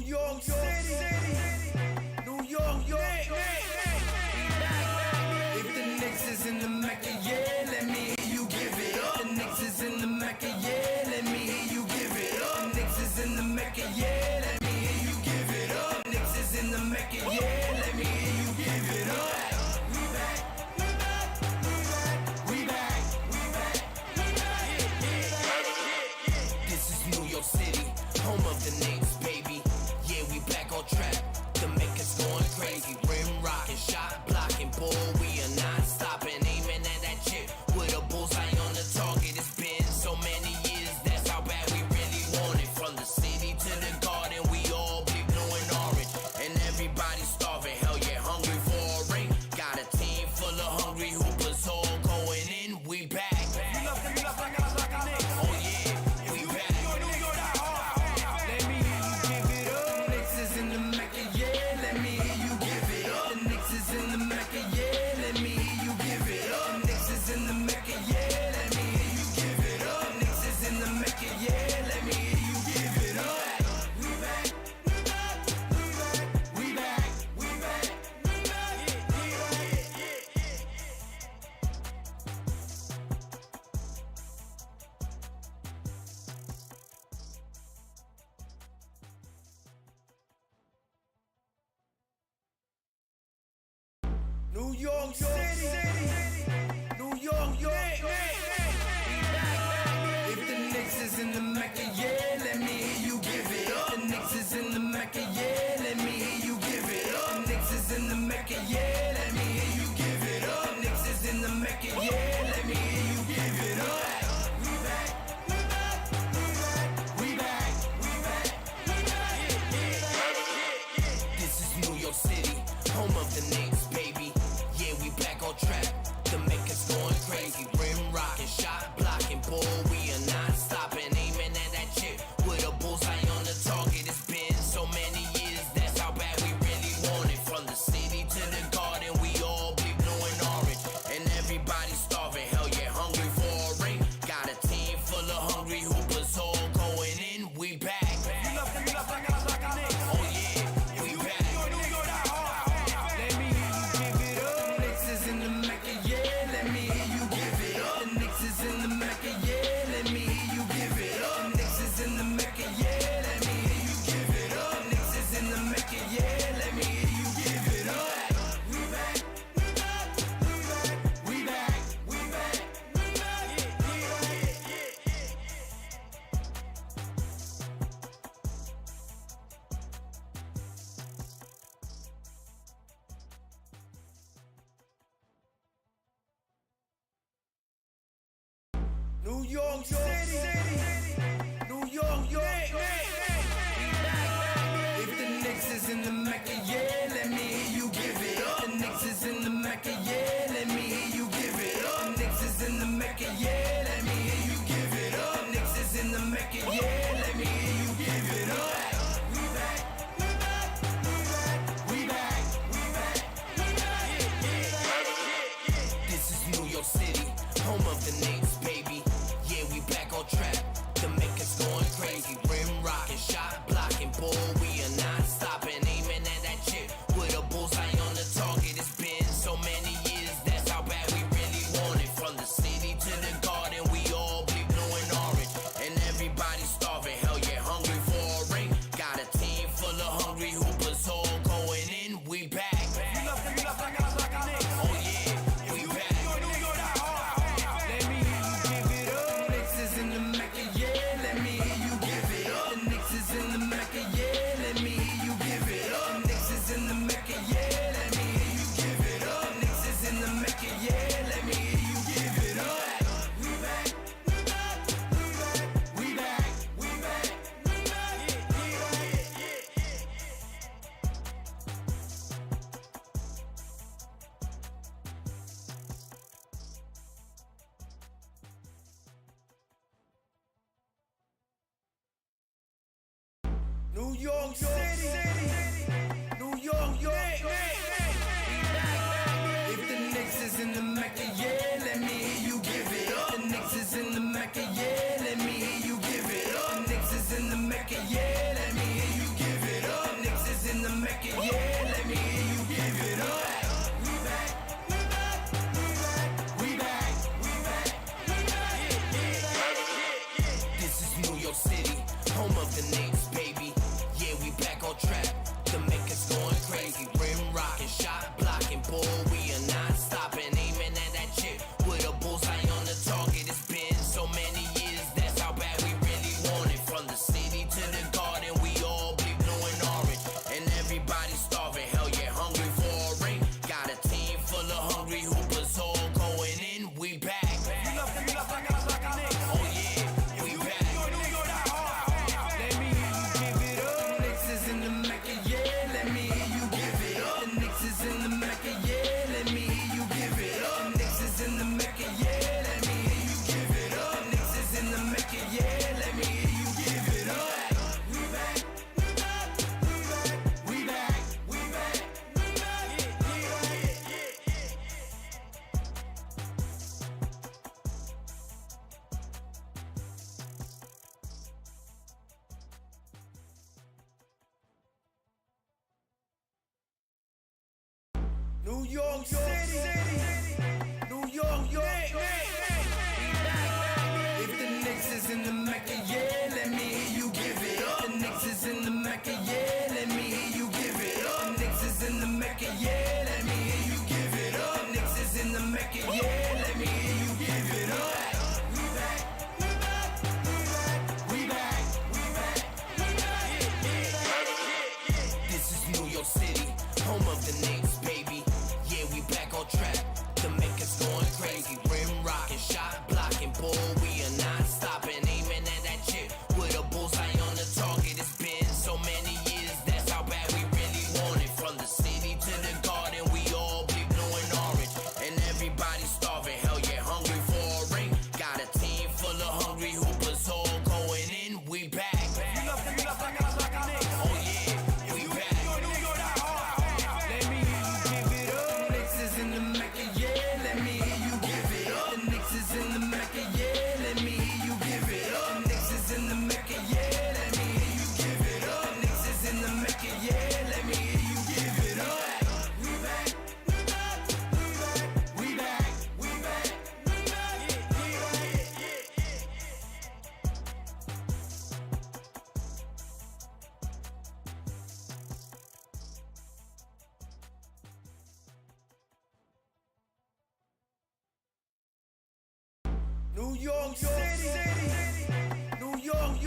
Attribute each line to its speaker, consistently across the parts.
Speaker 1: York City, New York, If the Knicks is in the Mecca, yeah, let me hear you give it up. The Knicks is in the Mecca, yeah, let me hear you give it up. The Knicks is in the Mecca, yeah, let me hear you give it up. The Knicks is in the Mecca, yeah, let me hear you give it up. We back, we back, we back, we back, we back. This is New York City, home of the Knicks, baby. Yeah, we back on track. The Mecca's going crazy. Rim rocking, shot blocking, ball. We are not stopping, aiming at that chip with a bullseye on the target. It's been so many years, that's how bad we really want it. From the city to the garden, we all be blue and orange, and everybody starving. Hell yeah, hungry for a ring. Got a team full of hungry hoopers, all going in. We back. Oh yeah, we back. Let me hear you give it up. The Knicks is in the Mecca, yeah. Let me hear you give it up. The Knicks is in the Mecca, yeah. Let me hear you give it up. The Knicks is in the Mecca, yeah. Let me hear you give it up. The Knicks is in the Mecca, yeah. Let me hear you give it up. We back, we back, we back, we back, we back, we New York City, New York, If the Knicks is in the Mecca, yeah, let me hear you give it up. The Knicks is in the Mecca, yeah, let me hear you give it up. The Knicks is in the Mecca, yeah, let me hear you give it up. The Knicks is in the Mecca, yeah, let me hear you give it up. We back, we back, we back, we back, we back, we back. This is New York City, home of the Knicks, baby. Yeah, we back on track. The Mecca's going crazy. Rim rocking, shot blocking, ball. We are not stopping, aiming at that chip with a bullseye on the target. It's been so many years, that's how bad we really want it. From the city to the garden, we all be blue and orange, and everybody starving. Hell yeah, hungry for a ring. Got a team full of hungry hoopers, all going in. We back. Oh yeah, we back. Let me hear you give it up. The Knicks is in the Mecca, yeah. Let me hear you give it up. The Knicks is in the Mecca, yeah. Let me hear you give it up. The Knicks is in the Mecca, yeah. Let me hear you give it up. The Knicks is in the Mecca, yeah. Let me hear you give it up. We back, we back, we back, we back, we back, we New York City, New York, If the Knicks is in the Mecca, yeah, let me hear you give it up. The Knicks is in the Mecca, yeah, let me hear you give it up. The Knicks is in the Mecca, yeah, let me hear you give it up. The Knicks is in the Mecca, yeah, let me hear you give it up. We back, we back, we back, we back, we back, we back. This is New York City, home of the Knicks, baby. Yeah, we back on track. The Mecca's going crazy. Rim rocking, shot blocking, ball. We are not stopping, aiming at that chip with a bullseye on the target. It's been so many years, that's how bad we really want it. From the city to the garden, we all be blue and orange, and everybody starving. Hell yeah, hungry for a ring. Got a team full of hungry hoopers, all going in. We back. Oh yeah, we back. Let me hear you give it up. The Knicks is in the Mecca, yeah. Let me hear you give it up. The Knicks is in the Mecca, yeah. Let me hear you give it up. The Knicks is in the Mecca, yeah. Let me hear you give it up. The Knicks is in the Mecca, yeah. Let me hear you give it up. We back, we back, we back, we back, we back, we New York City, New York, If the Knicks is in the Mecca, yeah, let me hear you give it up. The Knicks is in the Mecca, yeah, let me hear you give it up. The Knicks is in the Mecca, yeah, let me hear you give it up. York City, New York, If the Knicks is in the Mecca, yeah, let me hear you give it up. The Knicks is in the Mecca, yeah, let me hear you give it up. The Knicks is in the Mecca, yeah, let me hear you give it up. The Knicks is in the Mecca, yeah, let me hear you give it up. We back, we back, we back, we back, we back. This is New York City, home of the Knicks, baby. Yeah, we back on track. The Mecca's going crazy. Rim rocking, shot blocking, boy, we are not stopping. Aiming at that chip with a bullseye on the target. It's been so many years, that's how bad we really want it. From the city to the garden, we all be blue and orange. And everybody's starving, hell yeah, hungry for a ring. Got a team full of hungry hoopers all going in. We back. Oh yeah, we back. Let me hear you give it up. The Knicks is in the Mecca, yeah, let me hear you give it up. The Knicks is in the Mecca, yeah, let me hear you give it up. The Knicks is in the Mecca, yeah, let me hear you give it up. The Knicks is in the Mecca, yeah, let me hear you give it up. We back, we back, we back, we back, we back, we New York City, New York,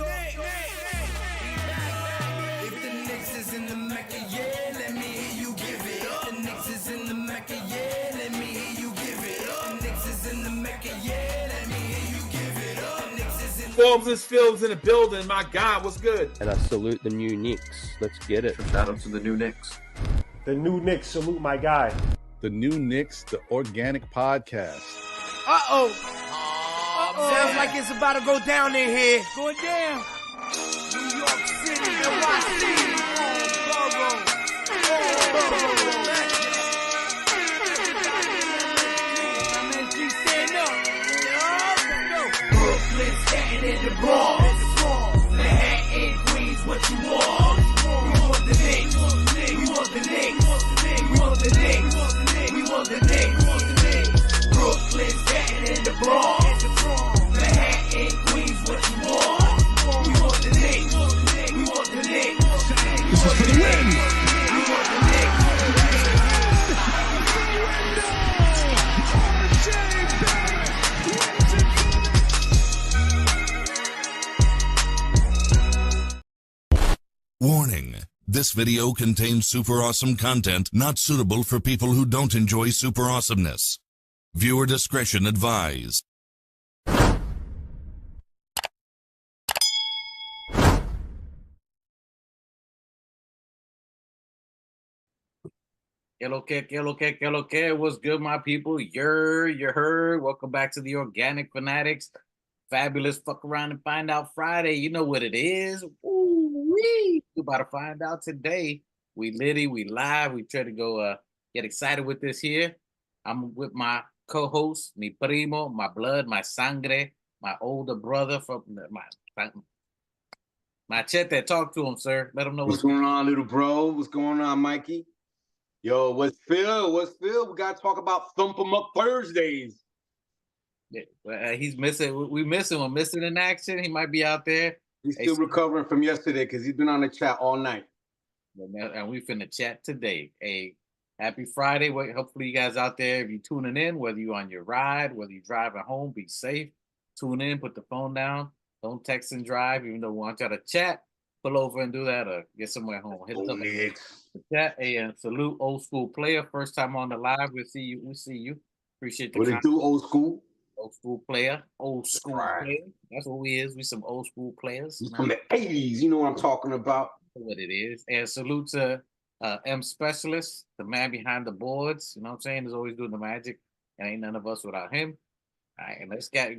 Speaker 1: If the Knicks is in the Mecca, yeah, let me hear you give it up. The Knicks is in the Mecca, yeah, let me hear you give it up. The Knicks is in the Mecca, yeah, let me hear you give it up. The Knicks is in
Speaker 2: Forbes and Phil's in the building. My God, what's good?
Speaker 3: And I salute the new Knicks. Let's get it.
Speaker 4: Shout out to the new Knicks.
Speaker 5: The new Knicks, salute my guy.
Speaker 6: The new Knicks, the organic podcast.
Speaker 1: Sounds like it's about to go down in here.
Speaker 7: Going down.
Speaker 1: New York City, NYC, Borough.
Speaker 7: MSG stand up.
Speaker 1: Brooklyn, Staten in the Bronx. Manhattan, Queens, what you want? We want the Knicks. We want the Knicks. We want the Knicks. We want the Knicks. Brooklyn, Staten in the Bronx. Manhattan, Queens, what you want? We want the Knicks. We want the Knicks.
Speaker 6: This is for the win.
Speaker 1: We want the Knicks.
Speaker 8: Warning. This video contains super awesome content not suitable for people who don't enjoy super awesomeness. Viewer discretion advised.
Speaker 4: Que lo que, what's good, my people? You heard. Welcome back to the Organic Fanatics. Fabulous fuck around and find out Friday. You know what it is. Woo-wee. We're about to find out today. We litty, we live. We try to go get excited with this here. I'm with my co-host, mi primo, my blood, my sangre, my older brother from my Machete. Talk to him, sir. Let him know
Speaker 2: What's going on, little bro? What's going on, Mikey? Yo, what's Phil? What's Phil? We got to talk about Thump 'em Up Thursdays.
Speaker 4: Yeah, he's missing. We miss him. We're missing in action. He might be out there.
Speaker 2: He's still recovering from yesterday because he's been on the chat all night.
Speaker 4: And we finna chat today. Hey, happy Friday. Hopefully you guys out there, if you're tuning in, whether you're on your ride, whether you're driving home, be safe. Tune in, put the phone down. Don't text and drive, even though we want y'all to chat. Pull over and do that or get somewhere home. Hit us up in the chat. Hey, and salute old school player. First time on the live. We see you. Appreciate the
Speaker 2: What it do, old school?
Speaker 4: Old school player. Old school player. That's what we is. We some old school players.
Speaker 2: From the 80s. You know what I'm talking about.
Speaker 4: What it is. And salute to M Specialist, the man behind the boards. You know what I'm saying? He's always doing the magic. And ain't none of us without him. All right, and let's get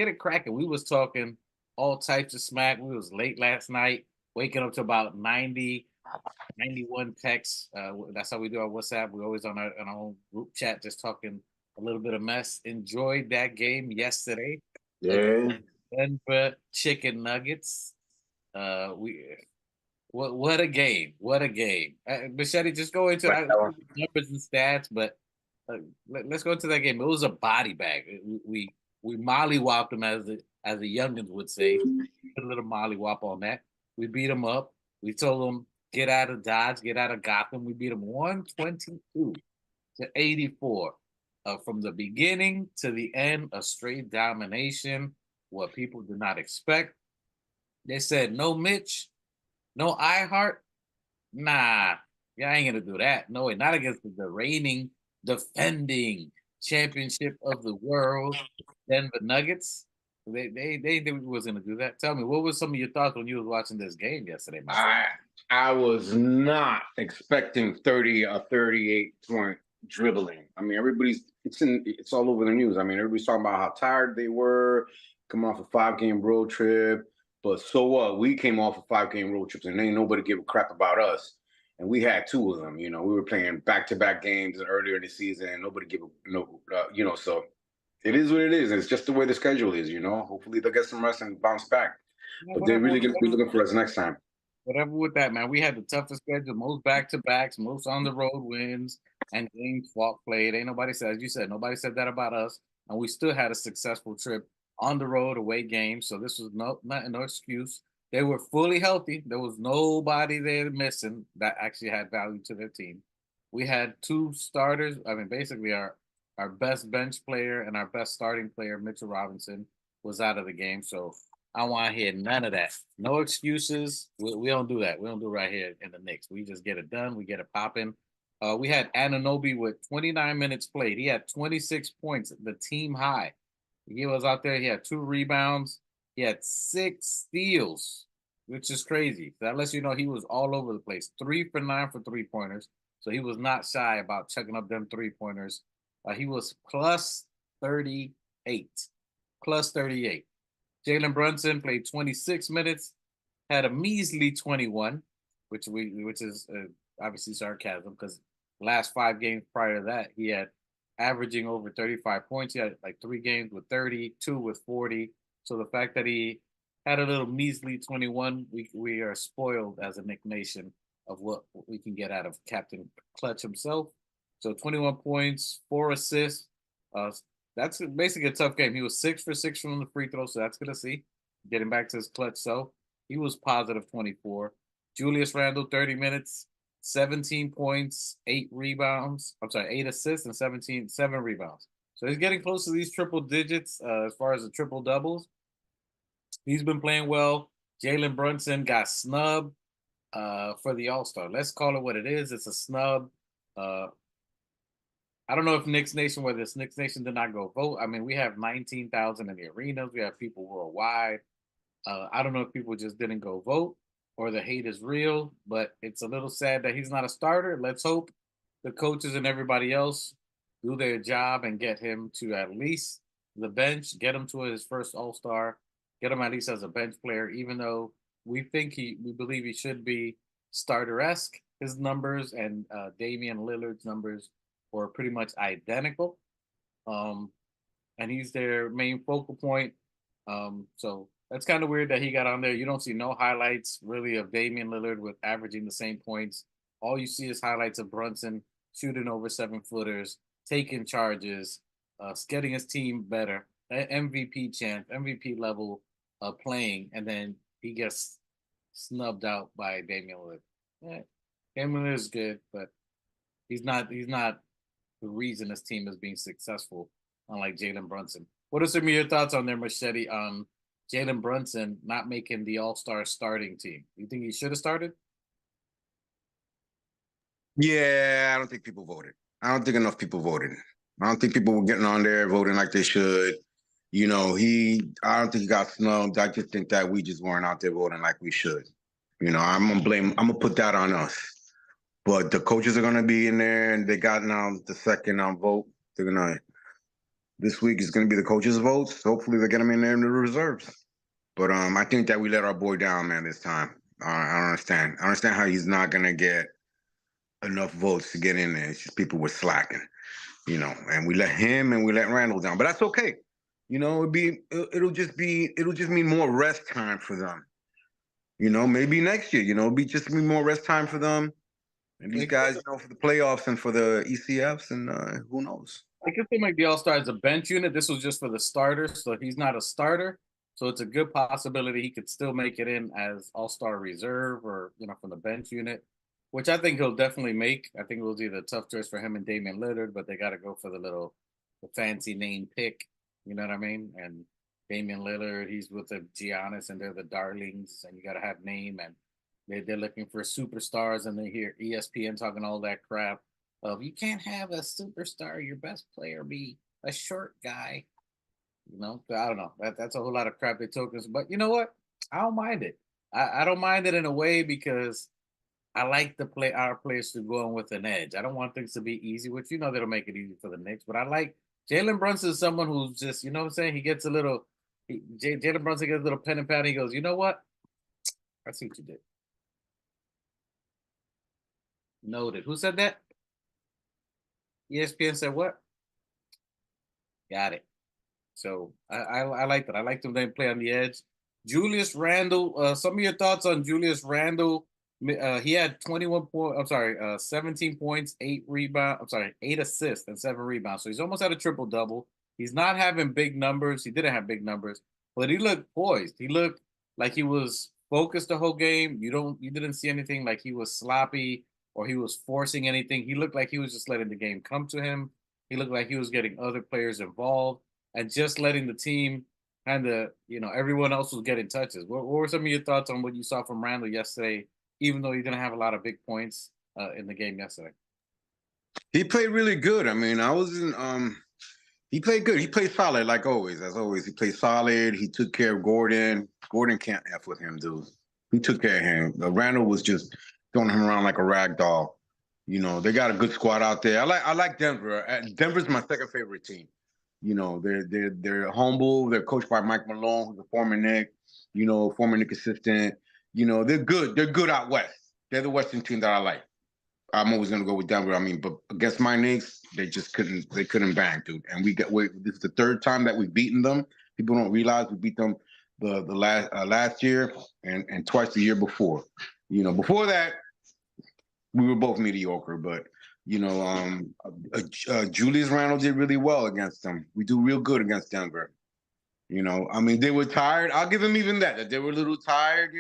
Speaker 4: it cracking. We was talking all types of smack. We was late last night, waking up to about 90, 91 texts. That's how we do our WhatsApp. We're always on our own group chat, just talking a little bit of mess. Enjoyed that game yesterday.
Speaker 2: Yeah.
Speaker 4: Denver Chicken Nuggets. What a game. What a game. Machete, just go into numbers and stats, but let's go into that game. It was a body bag. We mollywopped them as the youngins would say. Put a little mollywop on that. We beat them up. We told them get out of Dodge, get out of Gotham. We beat them 122-84. From the beginning to the end, a straight domination. What people did not expect. They said no Mitch, no iHeart. Nah, yeah, I ain't gonna do that. No way, not against the reigning, defending championship of the world, Denver Nuggets. They was gonna do that. Tell me, what was some of your thoughts when you was watching this game yesterday, my friend?
Speaker 2: I was not expecting 30 or 38 point dribbling. I mean, it's all over the news. I mean, everybody's talking about how tired they were, coming off a 5-game road trip. But so what? We came off of 5-game road trips, and ain't nobody give a crap about us. And we had 2 of them. You know, we were playing back-to-back games earlier in the season, and nobody give a So it is what it is. It's just the way the schedule is. You know, hopefully they'll get some rest and bounce back. But they're really going to be looking for us next time.
Speaker 4: Whatever with that, man. We had the toughest schedule, most back-to-backs, most on-the-road wins, and games played. Ain't nobody said, as you said, nobody said that about us. And we still had a successful trip on the road, away games. So this was no excuse. They were fully healthy. There was nobody there missing that actually had value to their team. We had 2 starters. I mean, basically our best bench player and our best starting player, Mitchell Robinson, was out of the game. So I want to hear none of that. No excuses. We don't do that. We don't do it right here in the Knicks. We just get it done. We get it popping. We had Anunoby with 29 minutes played. He had 26 points, the team high. He was out there. He had 2 rebounds. He had 6 steals, which is crazy. That lets you know he was all over the place. 3 for 9 for 3-pointers. So he was not shy about checking up them 3-pointers. He was plus 38. Plus 38. Jalen Brunson played 26 minutes, had a measly 21, which is obviously sarcasm because last 5 games prior to that, he had averaging over 35 points. He had like 3 games with 30, 2 with 40. So the fact that he had a little measly 21, we are spoiled as a Knick Nation of what we can get out of Captain Clutch himself. So 21 points, 4 assists. That's basically a tough game. He was 6 for 6 from the free throw, so that's good to see. Getting back to his clutch, so he was positive 24. Julius Randle, 30 minutes, 17 points, 8 rebounds. 8 assists and 7 rebounds. So he's getting close to these triple digits as far as the triple doubles. He's been playing well. Jalen Brunson got snubbed for the All-Star. Let's call it what it is. It's a snub. I don't know if Knicks Nation, whether it's Knicks Nation did not go vote. I mean, we have 19,000 in the arenas. We have people worldwide. I don't know if people just didn't go vote or the hate is real, but it's a little sad that he's not a starter. Let's hope the coaches and everybody else do their job and get him to at least the bench, get him to his first All-Star, get him at least as a bench player, even though we believe he should be starter-esque. His numbers and Damian Lillard's numbers were pretty much identical. And he's their main focal point. So that's kind of weird that he got on there. You don't see no highlights really of Damian Lillard with averaging the same points. All you see is highlights of Brunson shooting over 7-footers, taking charges, getting his team better, MVP chance, MVP level playing, and then he gets snubbed out by Damian Lillard. Yeah, Damian Lillard is good, but he's not the reason this team is being successful, unlike Jalen Brunson. What are some of your thoughts on there, Machete, on Jalen Brunson not making the All-Star starting team? You think he should have started?
Speaker 2: Yeah, I don't think people voted. I don't think enough people voted. I don't think people were getting on there voting like they should. You know, I don't think he got snubbed. I just think that we just weren't out there voting like we should. You know, I'm gonna put that on us. But the coaches are gonna be in there, and they got now the second vote. This week is gonna be the coaches' votes. Hopefully they get them in there in the reserves. But I think that we let our boy down, man, this time. I don't understand. I understand how he's not gonna get enough votes to get in there. It's just people were slacking, you know, and we let him and we let Randall down. But that's okay. You know, it'll just mean more rest time for them. You know, maybe next year, you know, it'll just be more rest time for them. And these guys, for the playoffs and for the ECFs, and who knows?
Speaker 4: I could still make the All-Star as a bench unit. This was just for the starters, so he's not a starter. So it's a good possibility he could still make it in as All-Star reserve or, from the bench unit, which I think he'll definitely make. I think it was either a tough choice for him and Damian Lillard, but they got to go for the fancy name pick. You know what I mean? And Damian Lillard, he's with the Giannis, and they're the darlings, and you got to have name, and they're looking for superstars, and they hear ESPN talking all that crap of you can't have a superstar, your best player be a short guy. I don't know. That's a whole lot of crap they took us. But you know what? I don't mind it. I don't mind it in a way because I like our players to go on with an edge. I don't want things to be easy, which that'll make it easy for the Knicks. But I like Jalen Brunson is someone who's just, you know what I'm saying? He gets a little Jalen Brunson gets a little pen and pad. And he goes, you know what? I see what you did. Noted. Who said that? ESPN said what? Got it. So I like that. I like them then play on the edge. Julius Randle. Some of your thoughts on Julius Randle? He had 17 points, 8 rebounds. 8 assists and 7 rebounds. So he's almost at a triple double. He's not having big numbers. He didn't have big numbers, but he looked poised. He looked like he was focused the whole game. You didn't see anything like he was sloppy or he was forcing anything. He looked like he was just letting the game come to him. He looked like he was getting other players involved and just letting the team kind of, everyone else was getting touches. What were some of your thoughts on what you saw from Randle yesterday, even though he didn't have a lot of big points in the game yesterday?
Speaker 2: He played really good. I mean, he played good. He played solid, like always. As always, he played solid. He took care of Gordon. Gordon can't F with him, dude. He took care of him. Randle was just throwing him around like a rag doll. They got a good squad out there. I like Denver. Denver's my second favorite team. They're humble. They're coached by Mike Malone, who's a former Knick, former Knick assistant. They're good. They're good out west. They're the Western team that I like. I'm always gonna go with Denver. I mean, but against my Knicks, they just couldn't. They couldn't bang, dude. And this is the third time that we've beaten them. People don't realize we beat them the last year and twice the year before. Before that, we were both mediocre. But Julius Randle did really well against them. We do real good against Denver. I mean, they were tired. I'll give them even that they were a little tired,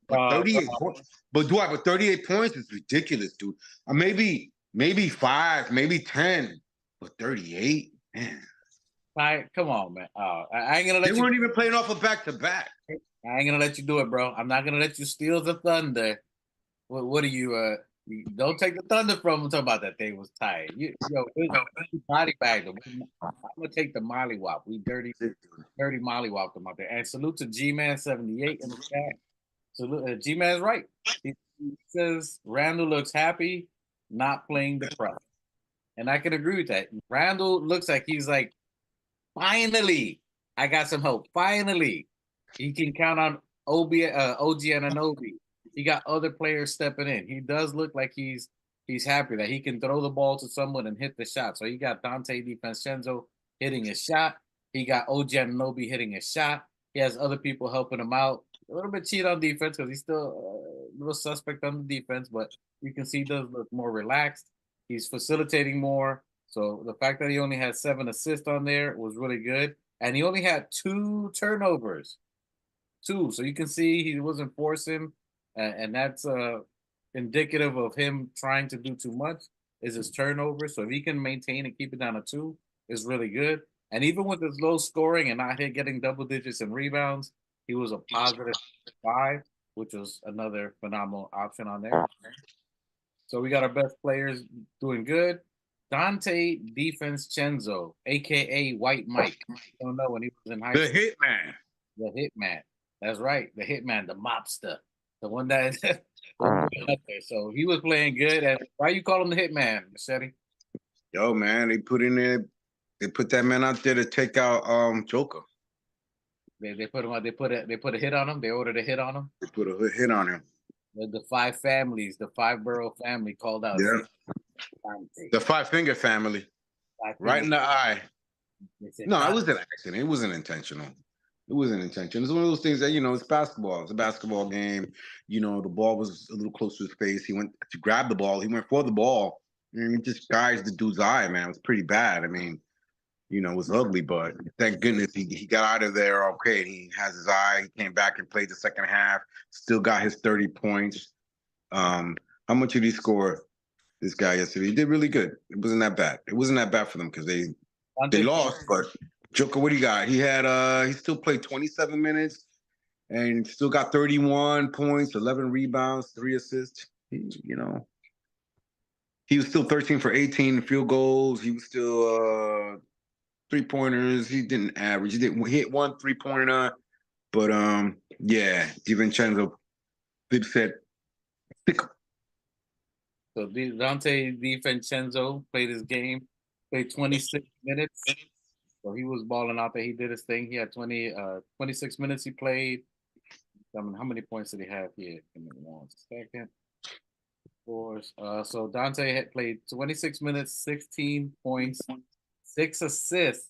Speaker 2: but 38 points. But 38 points is ridiculous, dude. Maybe 5, maybe 10, but 38, man.
Speaker 4: Come on, man. I ain't gonna let
Speaker 2: they weren't even playing off a back-to-back.
Speaker 4: I ain't gonna let you do it, bro. I'm not gonna let you steal the thunder. What are you? Don't take the thunder from him. Talk about that they was tired. Body bagged them. I'm gonna take the mollywop. We dirty mollywop them out there. And salute to G-Man 78 in the chat. Salute, G-Man's right. He says Randle looks happy, not playing the press, and I can agree with that. Randle looks like he's like, finally, I got some hope. Finally, he can count on OG Anunoby. He got other players stepping in. He does look like he's happy that he can throw the ball to someone and hit the shot. So he got Dante DiVincenzo hitting a shot. He got OG Anunoby hitting a shot. He has other people helping him out. A little bit cheat on defense because he's still a little suspect on the defense, but you can see he does look more relaxed. He's facilitating more. So the fact that he only had 7 assists on there was really good. And he only had 2 turnovers. 2. So you can see he wasn't forcing. And that's indicative of him trying to do too much is his turnover. So if he can maintain and keep it down to 2, is really good. And even with his low scoring and not getting double digits in rebounds, he was a positive 5, which was another phenomenal option on there. So we got our best players doing good. Dante DiVincenzo, a.k.a. White Mike. I don't know when he was in high school.
Speaker 2: The Hitman.
Speaker 4: The Hitman. That's right. The Hitman, the mobster. The one that is so he was playing good. And why you call him the Hitman, Machete?
Speaker 2: Yo, man, they put that man out there to take out Joker.
Speaker 4: They put him out. They put a hit on him. They ordered a hit on him.
Speaker 2: They put a hit on him.
Speaker 4: The 5 families, the 5 borough family called out.
Speaker 2: Yeah. The 5-finger family. Right in the eye. No, it was an accident. It wasn't intentional. It wasn't intention. It's one of those things that, it's basketball. It's a basketball game. The ball was a little close to his face. He went to grab the ball. He went for the ball. And he just guy's the dude's eye, man. It was pretty bad. I mean, it was ugly, but thank goodness he got out of there okay. He has his eye. He came back and played the second half. Still got his 30 points. How much did he score, this guy, yesterday? He did really good. It wasn't that bad. It wasn't that bad for them because they lost, but Joker, what do you got? He still played 27 minutes and still got 31 points, 11 rebounds, 3 assists. He was still 13 for 18 field goals. He was still 3-pointers. He didn't average. He didn't hit 1 3-pointer. But yeah, DiVincenzo, Bib said, pick him.
Speaker 4: So Dante DiVincenzo played his game, played 26 minutes. So he was balling out there. He did his thing. He had 26 minutes he played. I mean, how many points did he have here? Give me 1 second. So Dante had played 26 minutes, 16 points, 6 assists.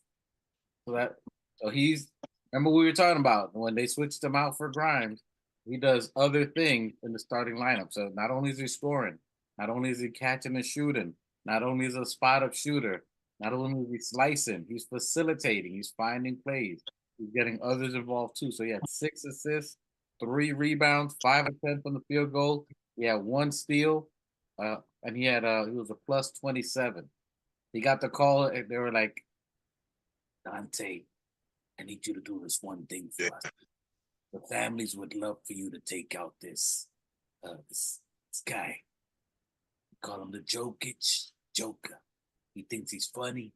Speaker 4: So he's, remember we were talking about when they switched him out for Grimes, he does other things in the starting lineup. So not only is he scoring, not only is he catching and shooting, not only is he a spot-up shooter, not only is he slicing, he's facilitating, he's finding plays, he's getting others involved too. So he had 6 assists, 3 rebounds, 5 of 10 from the field goal. He had 1 steal, and he was a plus 27. He got the call. They were like, Dante, I need you to do this one thing for us. The families would love for you to take out this guy. We call him the Joker. He thinks he's funny.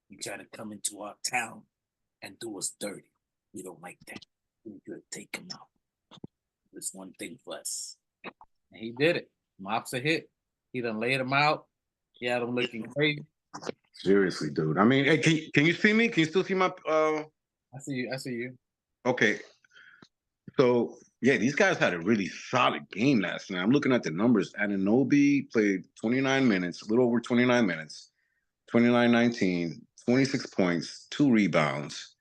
Speaker 4: He tried to come into our town and do us dirty. We don't like that. We need you to take him out. This one thing for us. And he did it. Mops a hit. He done laid him out. He had him looking crazy.
Speaker 2: Seriously, dude. I mean, hey, can you see me? Can you still see my
Speaker 4: I see you.
Speaker 2: Okay. So yeah, these guys had a really solid game last night. I'm looking at the numbers. Anunoby played 29 minutes, a little over 29 minutes, 29-19, 26 points, 2 rebounds.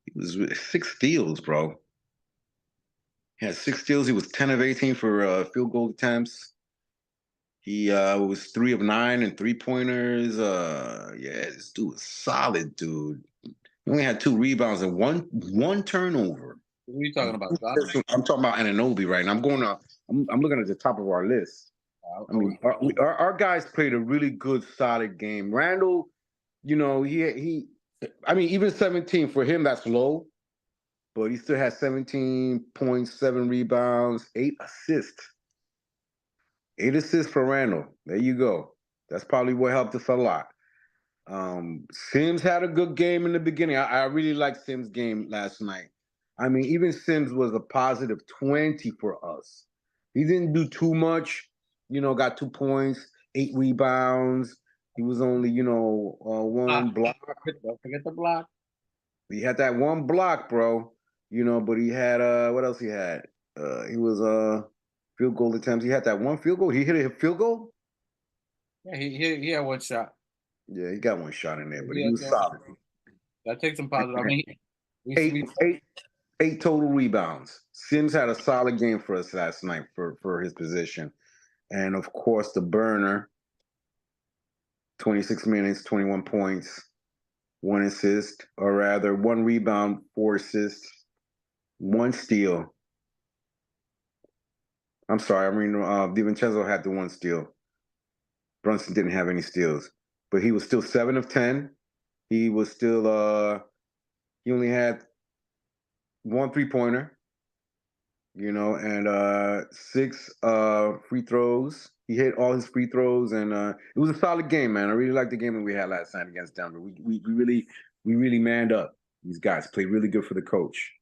Speaker 2: He was 6 steals, bro. He had 6 steals. He was 10 of 18 for field goal attempts. He was 3 of 9 and 3-pointers. Yeah, this dude was solid, dude. He only had 2 rebounds and one turnover.
Speaker 4: What are you talking about?
Speaker 2: I'm talking about Anunoby right now. I'm looking at the top of our list. I mean, our guys played a really good, solid game. Randall, I mean, even 17 for him, that's low, but he still has 17 points, 7 rebounds, 8 assists. 8 assists for Randall. There you go. That's probably what helped us a lot. Sims had a good game in the beginning. I really liked Sims' game last night. I mean, even Sims was a positive 20 for us. He didn't do too much, got 2 points, 8 rebounds. He was only, 1 block.
Speaker 4: Don't forget the block.
Speaker 2: He had that 1 block, bro. But he had what else he had? He was field goal attempts. He had that 1 field goal. He hit a field goal?
Speaker 4: Yeah, he had 1 shot.
Speaker 2: Yeah, he got 1 shot in there, but he was solid.
Speaker 4: That takes some positive. I mean,
Speaker 2: eight total rebounds. Sims had a solid game for us last night for his position. And of course, the burner, 26 minutes, 21 points, 1 assist, or rather 1 rebound, 4 assists, 1 steal. I'm sorry, DiVincenzo had the 1 steal. Brunson didn't have any steals, but he was still 7 of 10. He was still, he only had 1 3-pointer, and 6 free throws. He hit all his free throws, and it was a solid game, man. I really liked the game that we had last night against Denver. We really manned up. These guys played really good for the coach.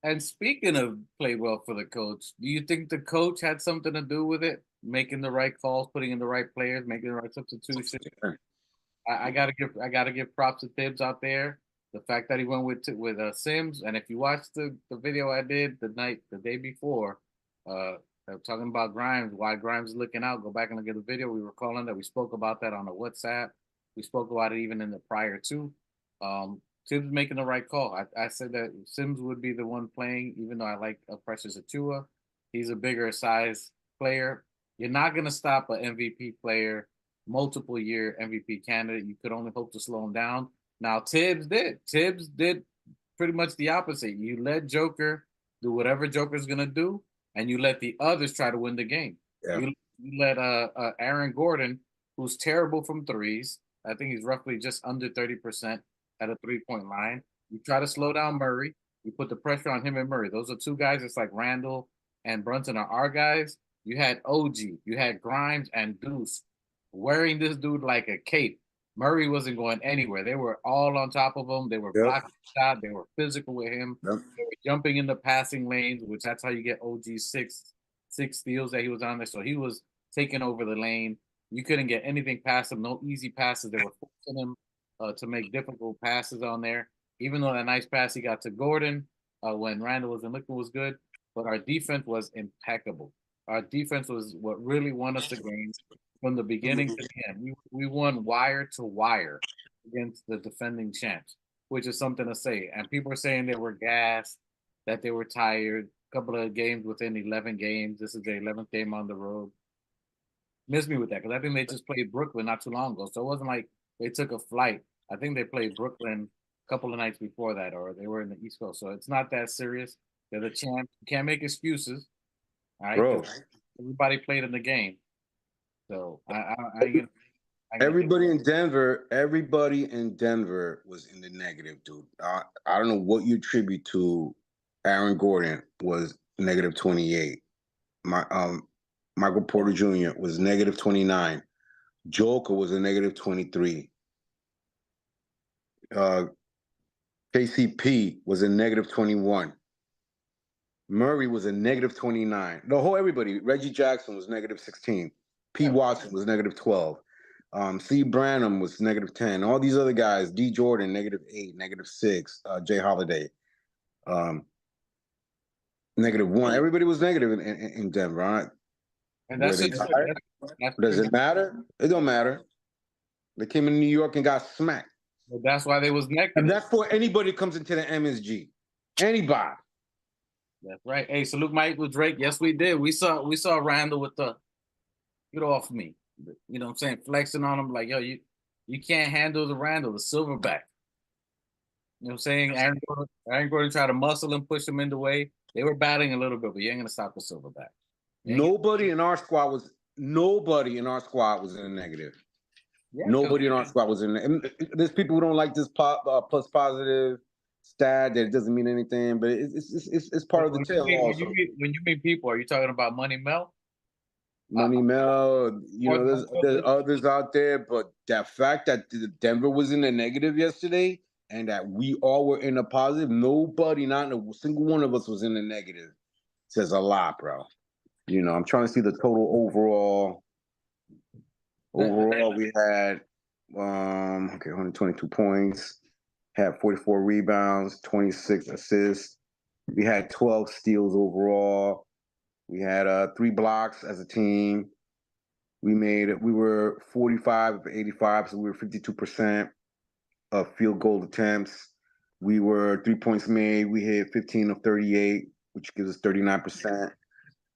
Speaker 4: And speaking of play well for the coach, do you think the coach had something to do with it? Making the right calls, putting in the right players, making the right substitutions. I gotta give props to Tibbs out there. The fact that he went with Sims, and if you watch the video I did the day before, talking about Grimes, why Grimes is looking out, go back and look at the video. We were calling that. We spoke about that on the WhatsApp. We spoke about it even in the prior two. Tibbs making the right call. I said that Sims would be the one playing, even though I like Precious Achua. He's a bigger size player. You're not going to stop an MVP player, multiple year MVP candidate. You could only hope to slow him down. Now, Tibbs did. Tibbs did pretty much the opposite. You let Joker do whatever Joker's going to do, and you let the others try to win the game.
Speaker 2: Yeah.
Speaker 4: You let Aaron Gordon, who's terrible from threes. I think he's roughly just under 30% at a 3-point line. You try to slow down Murray. You put the pressure on him and Murray. Those are two guys. It's like Randall and Brunson are our guys. You had OG, you had Grimes and Deuce wearing this dude like a cape. Murray wasn't going anywhere. They were all on top of him. They were blocking the shot. They were physical with him. They were jumping in the passing lanes, which that's how you get OG's six steals that he was on there. So he was taking over the lane. You couldn't get anything past him. No easy passes. They were forcing him to make difficult passes on there. Even though that nice pass he got to Gordon when Randall wasn't looking was good. But our defense was impeccable. Our defense was what really won us the game from the beginning to the end. We won wire to wire against the defending champs, which is something to say. And people are saying they were gassed, that they were tired. A couple of games within 11 games. This is their 11th game on the road. Miss me with that because I think they just played Brooklyn not too long ago. So it wasn't like they took a flight. I think they played Brooklyn a couple of nights before that, or they were in the East Coast. So it's not that serious. They're the champs. You can't make excuses. All right,
Speaker 2: Bro.
Speaker 4: everybody played in the game. So
Speaker 2: everybody in Denver was in the negative, dude. I don't know what you attribute to Aaron Gordon was negative 28. Michael Porter Jr. was negative 29. Joker was a negative 23. KCP was a negative 21. Murray was a negative 29. Everybody. Reggie Jackson was negative 16. P. Watson was negative 12. C. Branham was negative 10. All these other guys, D. Jordan, negative 8, negative 6. Jay Holiday, negative 1. Everybody was negative in Denver, right?
Speaker 4: And that's
Speaker 2: it. Does it matter? It don't matter. They came in New York and got smacked.
Speaker 4: Well, that's why they was negative.
Speaker 2: And that's for anybody who comes into the MSG. Anybody.
Speaker 4: That's right. Hey, salute Michael Drake. Yes, we did. We saw Randall with the get off me. You know what I'm saying? Flexing on him like, yo, you can't handle the Randall, the silverback. You know what I'm saying? Aaron Gordon tried to muscle him, push him in the way. They were battling a little bit, but you ain't gonna stop the silverback.
Speaker 2: Nobody in our squad was in the negative. Yeah, nobody in our squad was in there. And there's people who don't like this plus positive stat that it doesn't mean anything, but it's part of the tale.
Speaker 4: When you mean people, are you talking about Money Mel?
Speaker 2: Money Mel, there's others out there, but that fact that Denver was in the negative yesterday and that we all were in the positive, nobody, not a single one of us was in the negative, says a lot, bro. I'm trying to see the total overall. Overall, we had 122 points, had 44 rebounds, 26 assists. We had 12 steals overall. We had 3 blocks as a team. We were 45 of 85, so we were 52% of field goal attempts. We were 3 points made. We hit 15 of 38, which gives us 39%.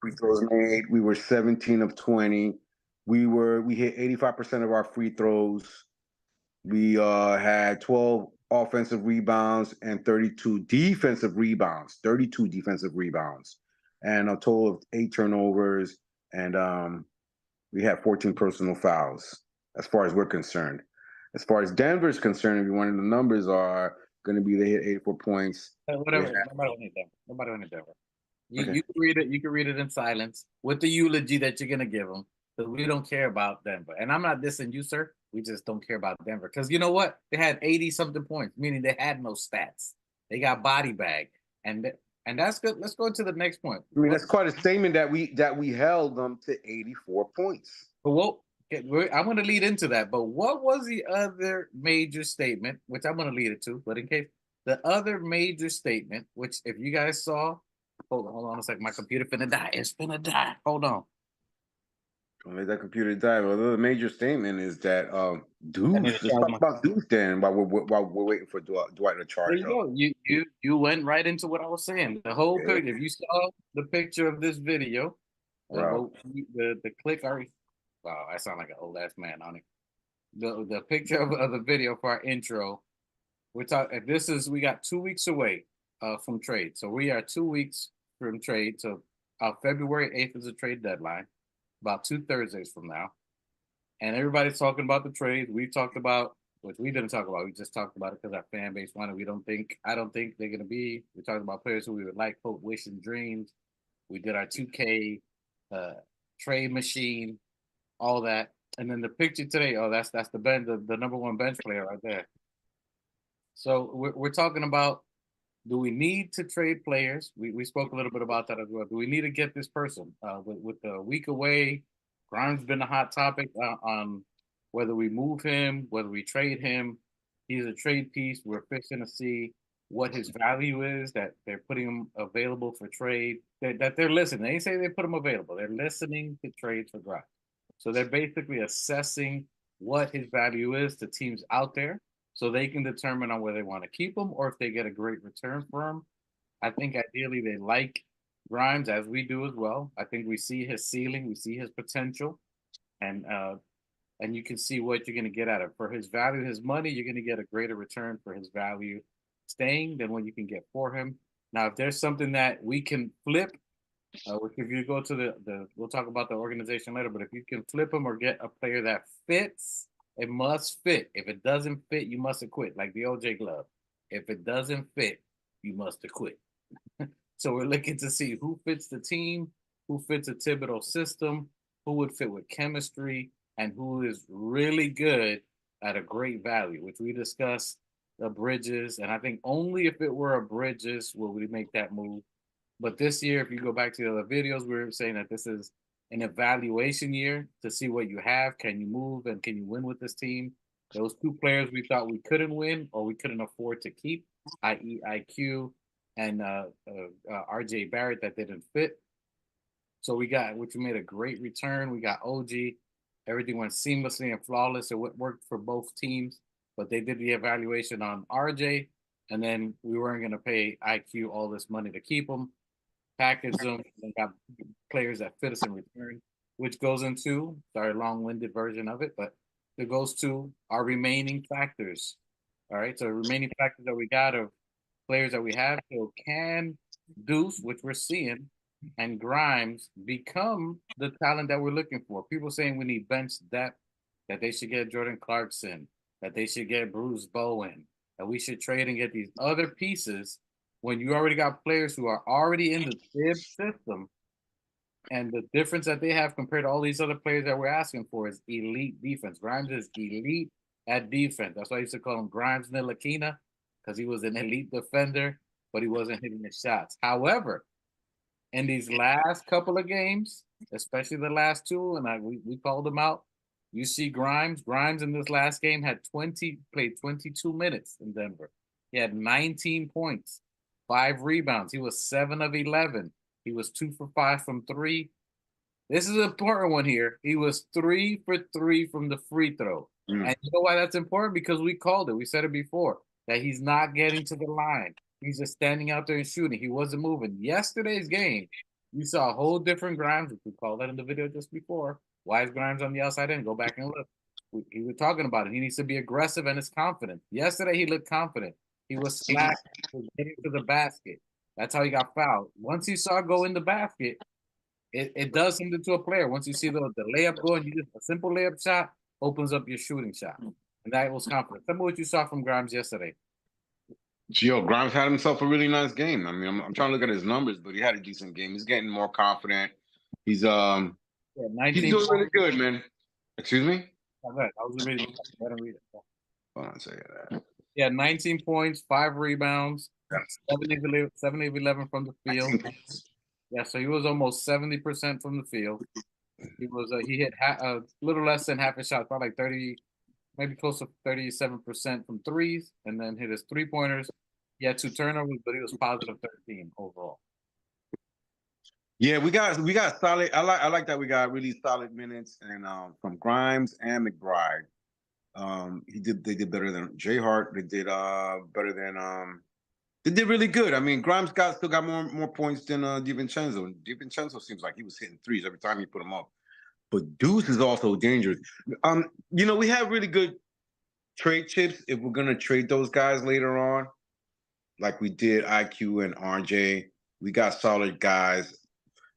Speaker 2: Free throws made. We were 17 of 20. We hit 85% of our free throws. We had 12 offensive rebounds and 32 defensive rebounds. And a total of 8 turnovers. And we had 14 personal fouls, as far as we're concerned. As far as Denver's concerned, if you wanted the numbers are going to be, they hit 84 points.
Speaker 4: Whatever. Nobody wanted Denver. You can read it. You can read it in silence with the eulogy that you're gonna give them, because we don't care about Denver. And I'm not dissing you, sir. We just don't care about Denver because you know what? They had 80-something points, meaning they had no stats. They got body bag, and that's good. Let's go to the next point.
Speaker 2: I mean, that's quite a statement that we held them to 84 points.
Speaker 4: But I'm going to lead into that. But what was the other major statement, which I'm going to lead it to? But in case the other major statement, which if you guys saw. Hold on a second. My computer finna die. It's finna die. Hold on.
Speaker 2: Don't let that computer die. Well, the major statement is that Deuce.
Speaker 4: need to
Speaker 2: Let's
Speaker 4: charge
Speaker 2: talk
Speaker 4: my.
Speaker 2: about Deuce then while we're waiting for Dwight to
Speaker 4: There
Speaker 2: charge
Speaker 4: you
Speaker 2: up.
Speaker 4: go. You went right into what I was saying. The whole
Speaker 2: Yeah.
Speaker 4: picture. If you saw the picture of this video,
Speaker 2: Bro.
Speaker 4: the click already. Wow, I sound like an old ass man on it. The picture of the video for our intro. We're talking. We got 2 weeks away from trade. So we are 2 weeks from trade. So February 8th is the trade deadline. About 2 Thursdays from now, and everybody's talking about the trade. We've talked about, which we didn't talk about. We just talked about it because our fan base wanted. I don't think they're gonna be. We talked about players who we would like, hope, wish, and dreams. We did our 2K trade machine, all that, and then the picture today. Oh, that's the number one bench player right there. So we're talking about, do we need to trade players? We spoke a little bit about that as well. Do we need to get this person? With the week away, Grimes been a hot topic on whether we move him, whether we trade him. He's a trade piece. We're fixing to see what his value is, that they're putting him available for trade, that they're listening. They ain't say they put him available. They're listening to trades for Grimes. So they're basically assessing what his value is to teams out there, so they can determine on whether they want to keep him or if they get a great return for him. I think ideally they like Grimes, as we do as well. I think we see his ceiling, we see his potential, and you can see what you're going to get out of it. For his value, his money, you're going to get a greater return for his value staying than what you can get for him. Now, if there's something that we can flip, which if you go to we'll talk about the organization later, but if you can flip him or get a player that fits, it must fit. If it doesn't fit, you must quit, like the OJ glove. If it doesn't fit, you must quit. So we're looking to see who fits the team, who fits a Thibodeau system, who would fit with chemistry, and who is really good at a great value, which we discussed the Bridges. And I think only if it were a Bridges will we make that move. But this year, if you go back to the other videos, we were saying that this is an evaluation year to see what you have. Can you move and can you win with this team? Those two players we thought we couldn't win or we couldn't afford to keep, i.e. IQ and RJ Barrett, that didn't fit. So we made a great return. We got OG. Everything went seamlessly and flawless. It worked for both teams, but they did the evaluation on RJ, and then we weren't going to pay IQ all this money to keep him, package them, and got players that fit us in return, which goes into, sorry, long-winded version of it, but it goes to our remaining factors. All right, so remaining factors that we got of players that we have. So can Deuce, which we're seeing, and Grimes become the talent that we're looking for? People saying we need bench depth, that they should get Jordan Clarkson, that they should get Bruce Bowen, that we should trade and get these other pieces when you already got players who are already in the Thib system. And the difference that they have compared to all these other players that we're asking for is elite defense. Grimes is elite at defense. That's why I used to call him Grimes Nilakina, because he was an elite defender, but he wasn't hitting his shots. However, in these last couple of games, especially the last two, and we called them out, you see Grimes. Grimes in this last game played 22 minutes in Denver. He had 19 points, 5 rebounds. He was 7 of 11. He was 2 for 5 from 3. This is an important one here. He was 3 for 3 from the free throw. And you know why that's important? Because we called it. We said it before, that he's not getting to the line. He's just standing out there and shooting. He wasn't moving. Yesterday's game, you saw a whole different Grimes. We called that in the video just before. Why is Grimes on the outside in? Go back and look. We were talking about it. He needs to be aggressive and is confident. Yesterday, he looked confident. He was slack. He was getting to the basket. That's how he got fouled. Once he saw go in the basket, it does something to a player. Once you see the layup going, you just a simple layup shot opens up your shooting shot. And that was confident. Tell me what you saw from Grimes yesterday.
Speaker 2: Yo, Grimes had himself a really nice game. I mean, I'm trying to look at his numbers, but he had a decent game. He's getting more confident. He's he's doing really good, man. Excuse me?
Speaker 4: Oh, I was reading. Let him read it.
Speaker 2: Hold on a second.
Speaker 4: Yeah, 19 points, 5 rebounds, 7 of 11 from the field. Yeah, so he was almost 70% from the field. He hit a little less than half his shot, probably like 30, maybe close to 37% from threes, and then hit his 3-pointers. He had 2 turnovers, but he was positive 13 overall.
Speaker 2: Yeah, we got solid. I like that we got really solid minutes and from Grimes and McBride. They did better than Jay Hart. They did better than they did really good. I mean, Grimes still got more points than DiVincenzo. DiVincenzo seems like he was hitting threes every time he put them up. But Deuce is also dangerous. We have really good trade chips if we're gonna trade those guys later on, like we did IQ and RJ. We got solid guys.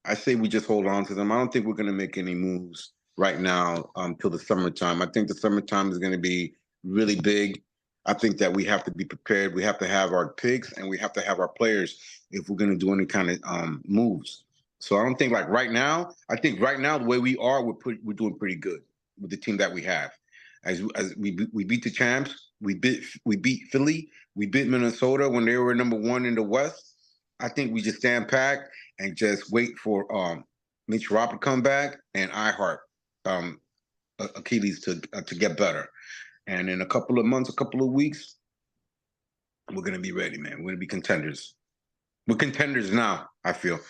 Speaker 2: I say we just hold on to them. I don't think we're going to make any moves right now till the summertime. I think the summertime is going to be really big. I think that we have to be prepared. We have to have our picks and we have to have our players if we're going to do any kind of moves. So I don't think like right now. I think right now the way we are, we're doing pretty good with the team that we have. As we beat the champs, we beat Philly, we beat Minnesota when they were number one in the West. I think we just stand packed and just wait for Mitch Robert come back and iHeart Achilles to get better. And in a couple of months, a couple of weeks, we're gonna be ready, man. We're gonna be contenders. We're contenders now. I feel.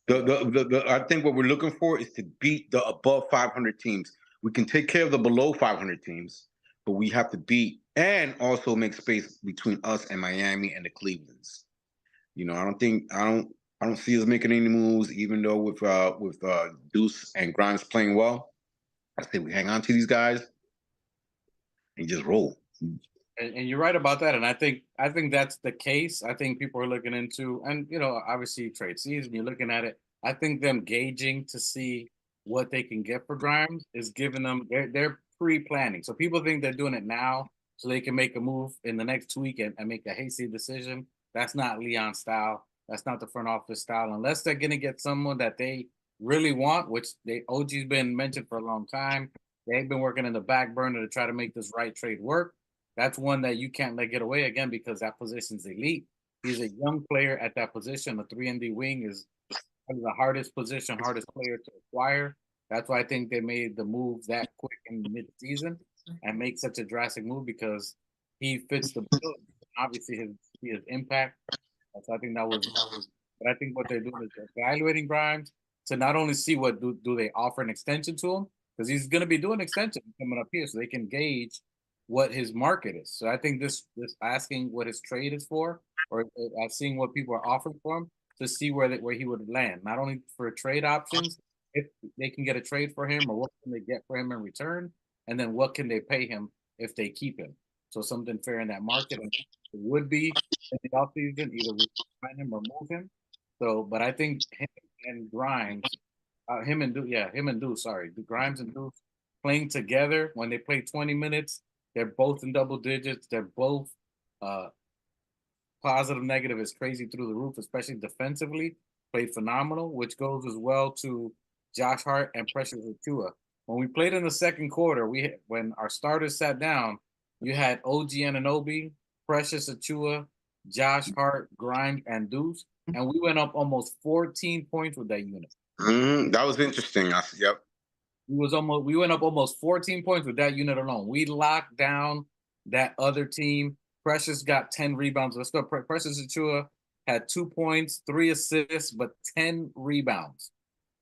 Speaker 2: I think what we're looking for is to beat the above 500 teams. We can take care of the below 500 teams, but we have to beat and also make space between us and Miami and the Clevelands. I don't see us making any moves, even though with Deuce and Grimes playing well. I say we hang on to these guys and just roll.
Speaker 4: And you're right about that. And I think that's the case. I think people are looking into, and obviously trade season, you're looking at it. I think them gauging to see what they can get for Grimes is giving them they're pre-planning. So people think they're doing it now so they can make a move in the next week and make a hasty decision. That's not Leon's style. That's not the front office style. Unless they're gonna get someone that they really want, which OG's been mentioned for a long time. They've been working in the back burner to try to make this right trade work. That's one that you can't let get away again because that position's elite. He's a young player at that position. A 3-and-D wing is the hardest position, hardest player to acquire. That's why I think they made the move that quick in mid-season and make such a drastic move because he fits the bill. Obviously, his impact. So I think that was. But I think what they're doing is evaluating Grimes to not only see what do they offer an extension to him because he's going to be doing extension coming up here, so they can gauge what his market is. So I think this asking what his trade is for, or seeing what people are offering for him to see where he would land. Not only for trade options, if they can get a trade for him, or what can they get for him in return, and then what can they pay him if they keep him. So something fair in that market, and it would be in the offseason either we find him or move him. So, but I think him and Grimes, him and Deuce, sorry, Grimes and Deuce playing together when they play 20 minutes. They're both in double digits. They're both positive, negative is crazy through the roof, especially defensively. Played phenomenal, which goes as well to Josh Hart and Precious Achiuwa. When we played in the second quarter, when our starters sat down, you had OG Anunoby, Precious Achiuwa, Josh Hart, Grimes, and Deuce, and we went up almost 14 points with that unit.
Speaker 2: That was interesting. Yep.
Speaker 4: We went up almost 14 points with that unit alone. We locked down that other team. Precious got 10 rebounds. Let's go. Precious Achiuwa had 2 points, 3 assists, but 10 rebounds.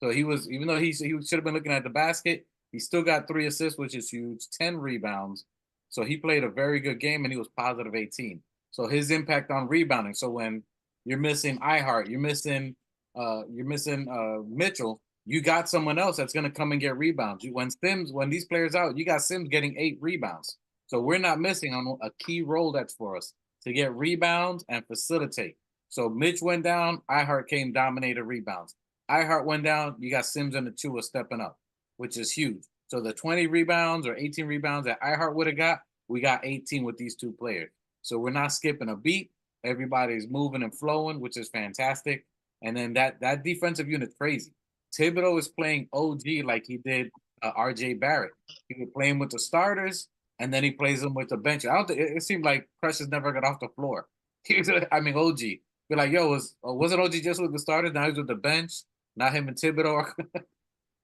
Speaker 4: So he was, even though he should have been looking at the basket, he still got 3 assists, which is huge, 10 rebounds. So he played a very good game and he was positive 18. So his impact on rebounding. So when you're missing iHeart, you're missing Mitchell, you got someone else that's going to come and get rebounds. When these players out, you got Sims getting 8 rebounds. So we're not missing on a key role that's for us to get rebounds and facilitate. So Mitch went down, iHeart came, dominated rebounds. iHeart went down, you got Sims and Achiuwa stepping up, which is huge. So the 20 rebounds or 18 rebounds that iHeart would have got, we got 18 with these 2 players. So we're not skipping a beat. Everybody's moving and flowing, which is fantastic. And then that defensive unit's crazy. Thibodeau is playing OG like he did RJ Barrett. He was playing with the starters, and then he plays them with the bench. It seemed like Precious never got off the floor. OG. Be like, yo, wasn't OG just with the starters? Now he's with the bench. Not him and Thibodeau.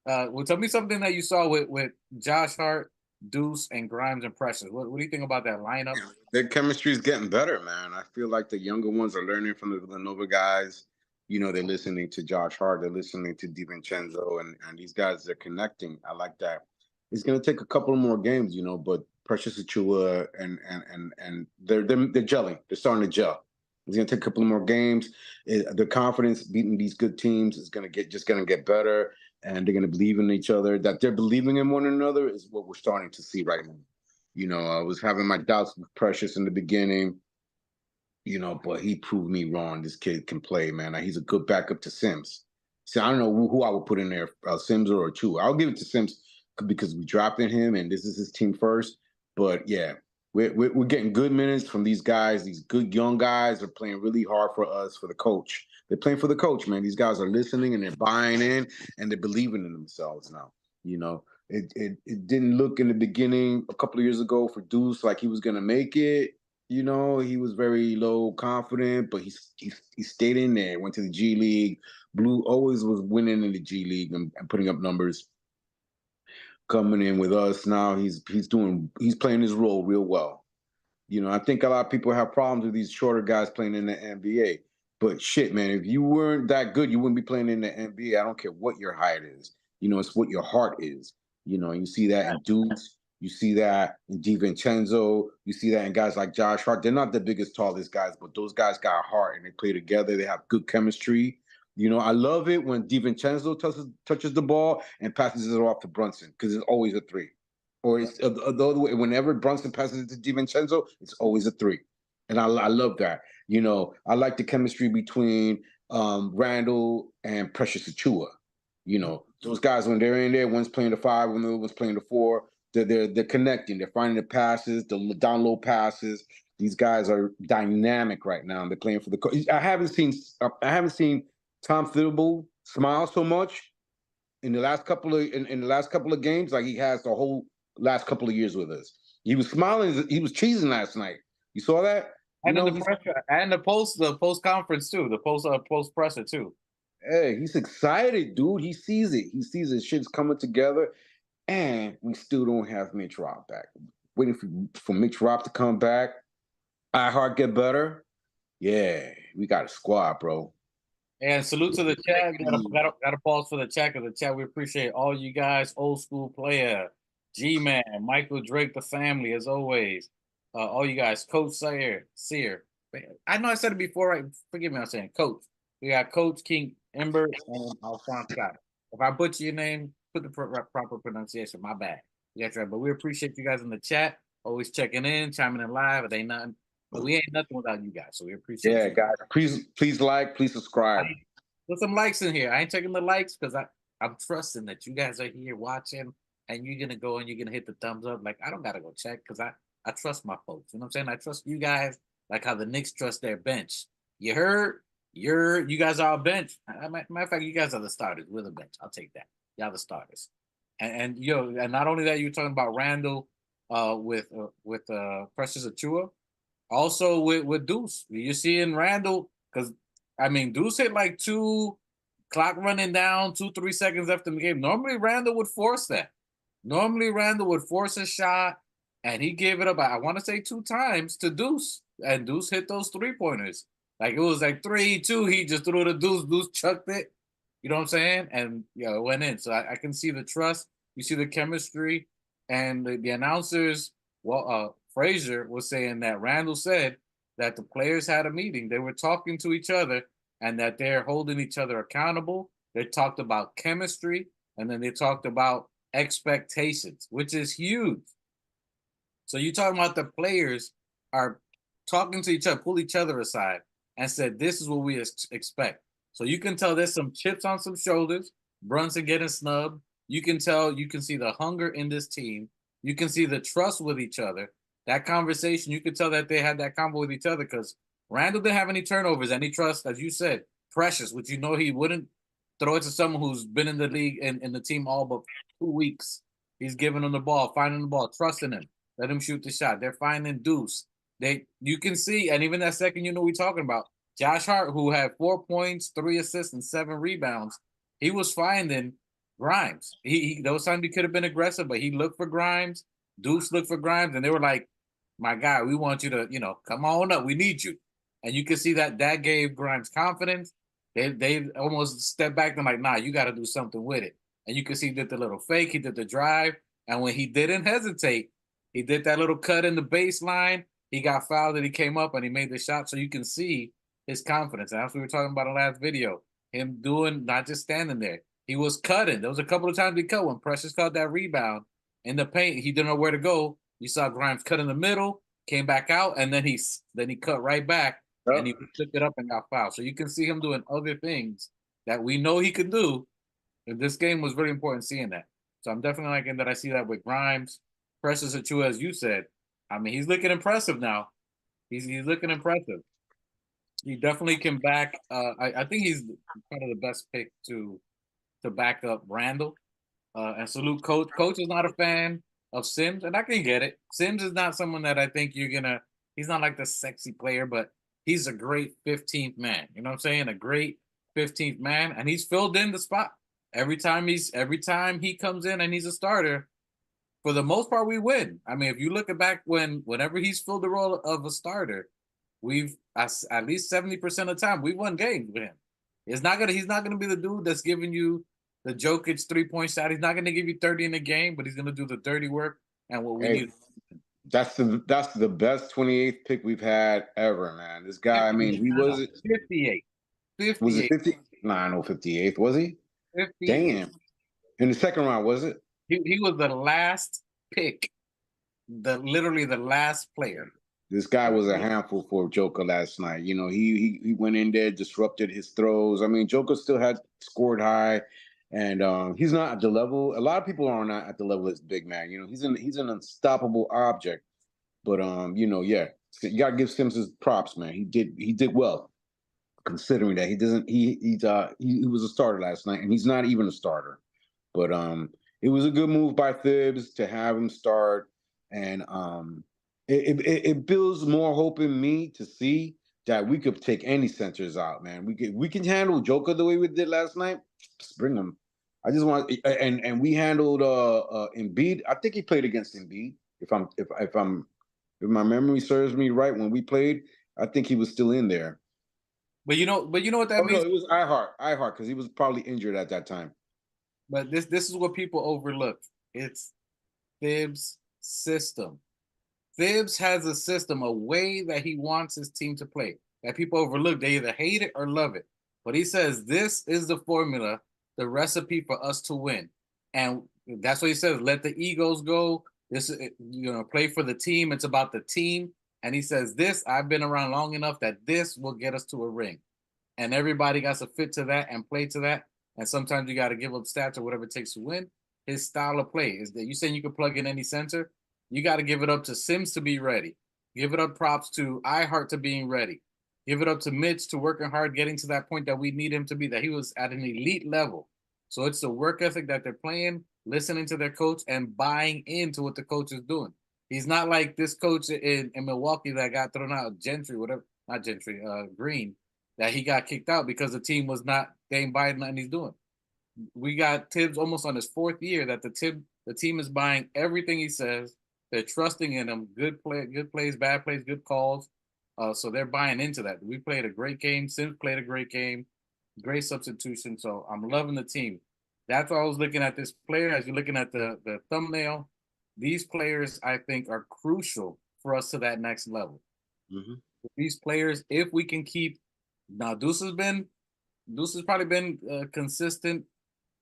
Speaker 4: Well, tell me something that you saw with Josh Hart, Deuce, and Grimes and Precious. What do you think about that lineup?
Speaker 2: Their chemistry is getting better, man. I feel like the younger ones are learning from the Villanova guys. You know, they're listening to Josh Hart, they're listening to DiVincenzo, and these guys are connecting. I like that. It's gonna take a couple more games, you know, but Precious Achua and they're gelling. They're starting to gel. It's gonna take a couple more games. The confidence beating these good teams is gonna get better, and they're gonna believe in each other. That they're believing in one another is what we're starting to see right now. You know, I was having my doubts with Precious in the beginning, you know, but he proved me wrong. This kid can play, man. He's a good backup to Sims. See, I don't know who I would put in there, Sims or Achua. I'll give it to Sims because we drafted him and this is his team first. But yeah, we're getting good minutes from these guys. These good young guys are playing really hard for us, for the coach. They're playing for the coach, man. These guys are listening and they're buying in and they're believing in themselves now. You know, it didn't look in the beginning a couple of years ago for Deuce like he was gonna make it. You know, he was very low confident, but he stayed in there, went to the G League. Blue always was winning in the G League and putting up numbers. Coming in with us now, he's playing his role real well. You know, I think a lot of people have problems with these shorter guys playing in the NBA. But shit, man, if you weren't that good, you wouldn't be playing in the NBA. I don't care what your height is. You know, it's what your heart is. You know, you see that in dudes. You see that in DiVincenzo. You see that in guys like Josh Hart. They're not the biggest, tallest guys, but those guys got a heart and they play together. They have good chemistry. You know, I love it when DiVincenzo touches the ball and passes it off to Brunson because it's always a three. Or it's the other way. Whenever Brunson passes it to DiVincenzo, it's always a three. And I love that. You know, I like the chemistry between Randall and Precious Achua. You know, those guys when they're in there, one's playing the five, one of one's playing the four. They're connecting. They're finding the passes, the down low passes. These guys are dynamic right now. They're playing for the coach. I haven't seen Tom Thibodeau smile so much in the last couple of games like he has the whole last couple of years with us. He was smiling. He was cheesing last night. You saw that?
Speaker 4: And the pressure, and the post conference too, the post presser too.
Speaker 2: Hey, he's excited, dude. He sees it. He sees his shit's coming together, and we still don't have Mitch Rob back. Waiting for Mitch Rob to come back. iHeart get better. Yeah, we got a squad, bro.
Speaker 4: And salute to the chat. Gotta pause for the chat because the chat. We appreciate all you guys. Old school player, G-Man, Michael Drake, the family as always. All you guys, Coach Sear. I know I said it before, right? Forgive me, I'm saying Coach. We got Coach King Ember and Alphonse Scott. If I butcher your name, put the proper pronunciation. My bad. You got right. But we appreciate you guys in the chat. Always checking in, chiming in live. It ain't nothing. But we ain't nothing without you guys. So we appreciate
Speaker 2: you. Guys. Please like, please subscribe.
Speaker 4: Put some likes in here. I ain't taking the likes because I'm trusting that you guys are here watching and you're gonna go and you're gonna hit the thumbs up. Like I don't gotta go check because I trust my folks. You know what I'm saying? I trust you guys like how the Knicks trust their bench. You heard? You guys are our bench. Matter of fact, you guys are the starters. We're the bench. I'll take that. Y'all the starters. And not only that, you're talking about Randall with Precious Achua, also with Deuce. You're seeing Randall because I mean Deuce hit like 2 clock running down 2-3 seconds after the game. Normally Randall would force that. Normally Randall would force a shot and he gave it up. I want to say 2 times to Deuce, and Deuce hit those 3-pointers. Like it was like 3-2. He just threw the Deuce. Deuce chucked it. You know what I'm saying? And it went in. So I can see the trust. You see the chemistry, and the announcers. Well, Frazier was saying that Randall said that the players had a meeting. They were talking to each other, and that they're holding each other accountable. They talked about chemistry, and then they talked about expectations, which is huge. So you're talking about the players are talking to each other, pull each other aside, and said, this is what we expect. So you can tell there's some chips on some shoulders. Brunson getting snubbed. You can see the hunger in this team. You can see the trust with each other. That conversation, you could tell that they had that combo with each other because Randall didn't have any turnovers, any trust, as you said. Precious, which he wouldn't throw it to someone who's been in the league and in the team all but 2 weeks. He's giving them the ball, finding the ball, trusting him. Let him shoot the shot. They're finding Deuce. You can see, and even that second we're talking about, Josh Hart, who had 4 points, 3 assists, and 7 rebounds, he was finding Grimes. Those times he could have been aggressive, but he looked for Grimes. Deuce looked for Grimes, and they were like, my guy, we want you to, come on up. We need you. And you can see that gave Grimes confidence. They almost stepped back and like, nah, you got to do something with it. And you can see he did the little fake, he did the drive, and when he didn't hesitate, he did that little cut in the baseline. He got fouled and he came up and he made the shot. So you can see his confidence. And that's what we were talking about in the last video. Him doing, not just standing there. He was cutting. There was a couple of times he cut when Precious caught that rebound in the paint. He didn't know where to go. You saw Grimes cut in the middle, came back out, and then he cut right back and he flipped it up and got fouled. So you can see him doing other things that we know he can do. And this game was really important seeing that. So I'm definitely liking that I see that with Grimes. Precious Achiuwa, as you said, I mean, he's looking impressive now. He's looking impressive. He definitely can back. I think he's kind of the best pick to back up Randall. And salute Coach. Coach is not a fan of Sims, and I can get it. Sims is not someone that I think you're gonna. He's not like the sexy player, but he's a great 15th man. You know what I'm saying? A great 15th man, and he's filled in the spot every time he comes in and he's a starter. For the most part, we win. I mean, if you look back whenever he's filled the role of a starter, we've at least 70% of the time we've won games with him. He's not gonna be the dude that's giving you the Jokic 3-point shot. He's not gonna give you 30 in a game, but he's gonna do the dirty work and what we need.
Speaker 2: That's the best 28th pick we've had ever, man. This guy, I mean, he was
Speaker 4: 58.
Speaker 2: Was it 50? Nah, no, 58th, was he?
Speaker 4: 58.
Speaker 2: Damn. In the second round, was it?
Speaker 4: He was the last pick, literally the last player.
Speaker 2: This guy was a handful for Joker last night. You know, he went in there, disrupted his throws. I mean, Joker still had scored high, and he's not at the level. A lot of people are not at the level of this big man. You know, he's an unstoppable object. But you know, yeah, you gotta give Sims his props, man. He did well, considering that he was a starter last night, and he's not even a starter. But it was a good move by Thibs to have him start, and it builds more hope in me to see that we could take any centers out, man. We can handle Joker the way we did last night. Just bring him. I just want and we handled Embiid. I think he played against Embiid. If my memory serves me right, when we played, I think he was still in there.
Speaker 4: But you know what that means?
Speaker 2: No, it was iHeart, because he was probably injured at that time.
Speaker 4: But this is what people overlook. It's Thibs' system. Thibs has a system, a way that he wants his team to play that people overlook. They either hate it or love it. But he says this is the formula, the recipe for us to win. And that's what he says. Let the egos go. This, play for the team. It's about the team. And he says this, I've been around long enough that this will get us to a ring. And everybody got to fit to that and play to that. And sometimes you got to give up stats or whatever it takes to win. His style of play is that you saying you can plug in any center. You got to give it up to Sims to be ready. Give it up props to iHeart to being ready. Give it up to Mitch to working hard, getting to that point that we need him to be, that he was at an elite level. So it's the work ethic that they're playing, listening to their coach, and buying into what the coach is doing. He's not like this coach in Milwaukee that got thrown out, Green, that he got kicked out because the team was not, they ain't buying nothing he's doing. We got Tibbs almost on his fourth year that the team is buying everything he says. They're trusting in him. Good plays, bad plays, good calls. So they're buying into that. We played a great game. Sims played a great game. Great substitution. So I'm loving the team. That's why I was looking at this player. As you're looking at the thumbnail, these players, I think, are crucial for us to that next level.
Speaker 2: Mm-hmm.
Speaker 4: These players, if we can keep, now Deuce has probably been consistent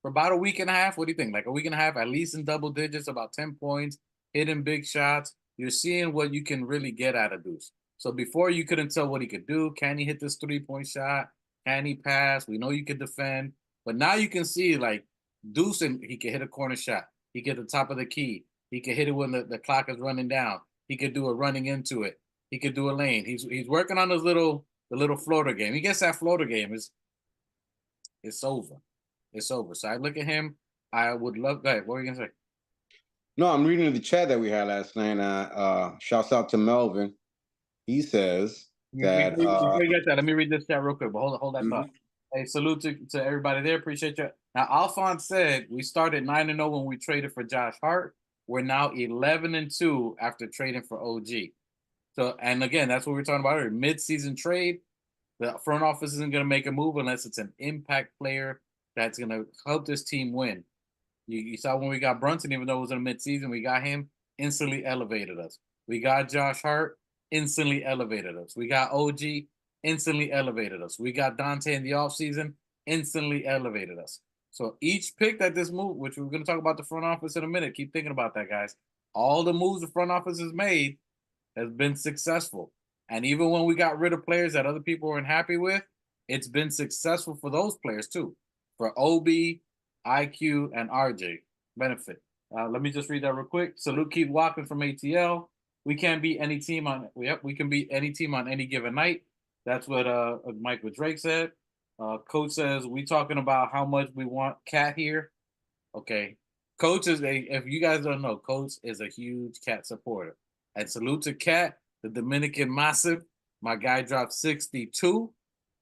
Speaker 4: for about a week and a half. What do you think? Like a week and a half, at least in double digits, about 10 points, hitting big shots. You're seeing what you can really get out of Deuce. So before you couldn't tell what he could do. Can he hit this 3-point shot? Can he pass? We know you can defend. But now you can see like Deuce, and he can hit a corner shot. He can hit the top of the key. He can hit it when the clock is running down. He could do a running into it. He could do a lane. He's working on his little floater game. He gets that floater game. It's over. It's over. So I look at him. I would love that. What were you gonna say?
Speaker 2: No, I'm reading the chat that we had last night. Shouts out to Melvin. He says that.
Speaker 4: Before you get that, let me read this chat real quick. But hold that thought. Hey, salute to everybody there. Appreciate you. Now, Alphonse said we started 9-0 when we traded for Josh Hart. We're now 11-2 after trading for OG. So, and again, that's what we were talking about earlier. Mid-season trade. The front office isn't going to make a move unless it's an impact player that's going to help this team win. You saw when we got Brunson, even though it was in the midseason, we got him, instantly elevated us. We got Josh Hart, instantly elevated us. We got OG, instantly elevated us. We got Dante in the offseason, instantly elevated us. So each pick that this move, which we're going to talk about the front office in a minute, keep thinking about that, guys. All the moves the front office has made has been successful. And even when we got rid of players that other people weren't happy with, it's been successful for those players too. For OB, IQ, and RJ benefit. Let me just read that real quick. Salute Keith Watkins from ATL. We can't beat any team on. Yep, we can beat any team on any given night. That's what Michael Drake said. Coach says we talking about how much we want Cat here. Okay, Coach is if you guys don't know, Coach is a huge Cat supporter. And salute to Cat, the Dominican Massive. My guy dropped 62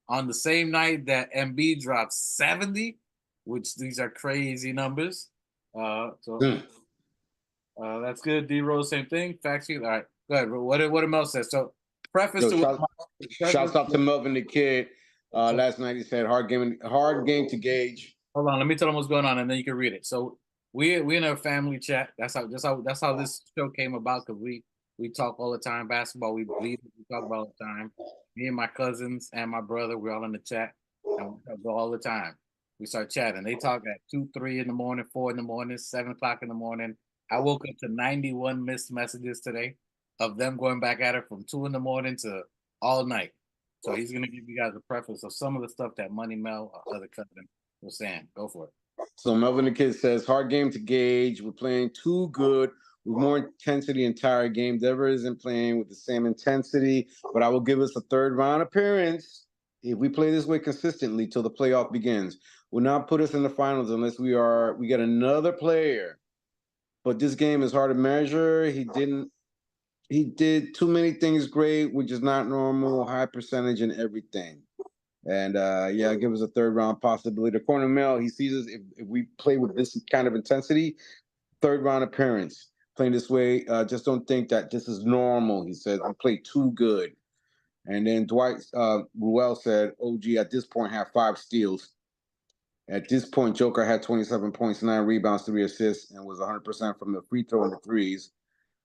Speaker 4: on the same night that MB dropped 70, which these are crazy numbers. That's good. D-Rose, same thing. Fact sheet. All right, go ahead. What Mel says. So preface to
Speaker 2: shouts out to Melvin the Kid. Last night he said hard game to gauge.
Speaker 4: Hold on, let me tell them what's going on, and then you can read it. So we in a family chat. That's how this show came about, because we talk all the time basketball. We believe it. We talk about all the time. Me and my cousins and my brother, we're all in the chat, and we talk all the time. We start chatting. They talk at 2, 3 in the morning, 4 in the morning, 7 o'clock in the morning. I woke up to 91 missed messages today of them going back at it from 2 in the morning to all night. So he's gonna give you guys a preface of some of the stuff that Money Mel, our other cousin, was saying. Go for it.
Speaker 2: So Melvin the Kid says hard game to gauge. We're playing too good with more intensity entire game. Denver isn't playing with the same intensity, but I will give us a third round appearance if we play this way consistently till the playoff begins. Will not put us in the finals unless we get another player. But this game is hard to measure. He did too many things great, which is not normal, high percentage in everything. And give us a third round possibility. According to Mel, he sees us if we play with this kind of intensity, third round appearance. Playing this way, just don't think that this is normal. He says, I play too good. And then Dwight Ruel said, OG at this point had 5 steals. At this point, Joker had 27 points, 9 rebounds, 3 assists, and was 100% from the free throw and the threes.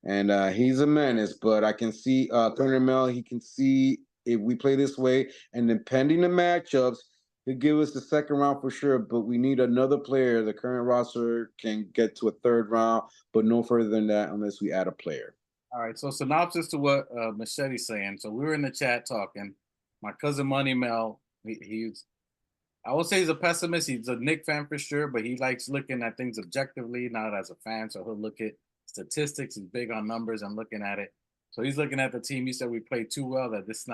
Speaker 2: And he's a menace, but I can see Turner Mel, he can see if we play this way, and then pending the matchups, he'll give us the second round for sure, but we need another player. The current roster can get to a third round, but no further than that unless we add a player.
Speaker 4: All right, so synopsis to what Machete's saying. So we were in the chat talking. My cousin Money Mel, he's I would say he's a pessimist. He's a Knicks fan for sure, but he likes looking at things objectively, not as a fan. So he'll look at statistics. He's big on numbers and looking at it. So he's looking at the team. He said we played too well, that this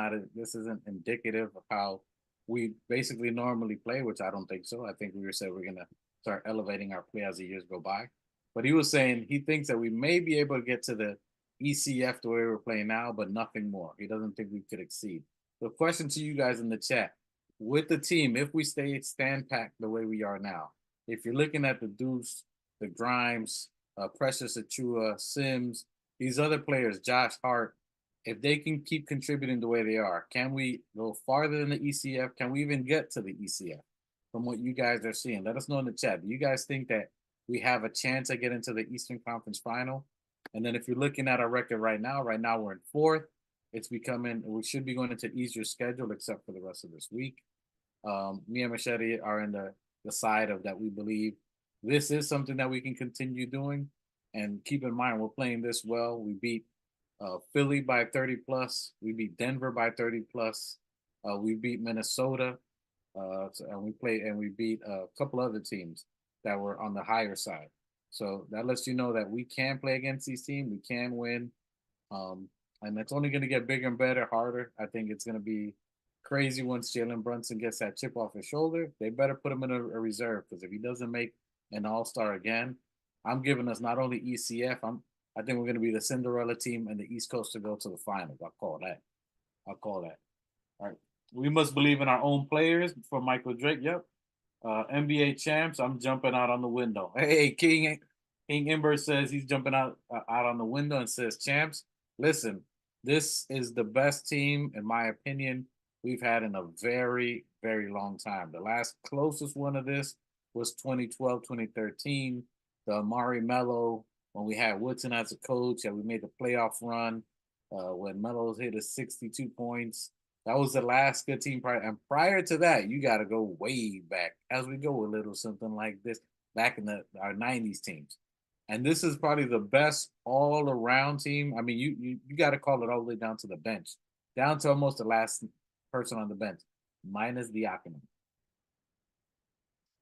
Speaker 4: isn't indicative of how we basically normally play, which I don't think so. I think we said we're going to start elevating our play as the years go by. But he was saying he thinks that we may be able to get to the ECF the way we're playing now, but nothing more. He doesn't think we could exceed. The question to you guys in the chat, with the team, if we stand packed the way we are now, if you're looking at the Deuce, the Grimes, Precious Achua, Sims, these other players, Josh Hart, if they can keep contributing the way they are, can we go farther than the ECF? Can we even get to the ECF from what you guys are seeing? Let us know in the chat. Do you guys think that we have a chance to get into the Eastern Conference Final? And then if you're looking at our record right now we're in 4th. We should be going into easier schedule except for the rest of this week. Me and Machete are in the side of that we believe this is something that we can continue doing. And keep in mind, we're playing this well. We beat Philly by 30 plus. We beat Denver by 30 plus. We beat Minnesota. And we beat a couple other teams that were on the higher side. So that lets you know that we can play against these teams. We can win. And it's only going to get bigger and better, harder. I think it's going to be crazy once Jalen Brunson gets that chip off his shoulder. They better put him in a reserve, because if he doesn't make an all-star again, I'm giving us not only ECF, I think we're going to be the Cinderella team in the East Coast to go to the finals. I'll call that. All right. We must believe in our own players for Michael Drake. Yep. NBA champs, I'm jumping out on the window. Hey, King Ember says he's jumping out on the window and says, champs, listen, this is the best team, in my opinion, we've had in a very, very long time. The last closest one of this was 2012, 2013, the Amari Mello, when we had Woodson as a coach and we made the playoff run, when Mello hit his 62 points. That was the last good team prior. And prior to that, you got to go way back as we go a little something like this back in our 90s teams. And this is probably the best all around team. I mean, you got to call it all the way down to the bench, down to almost the last person on the bench, minus Diacono.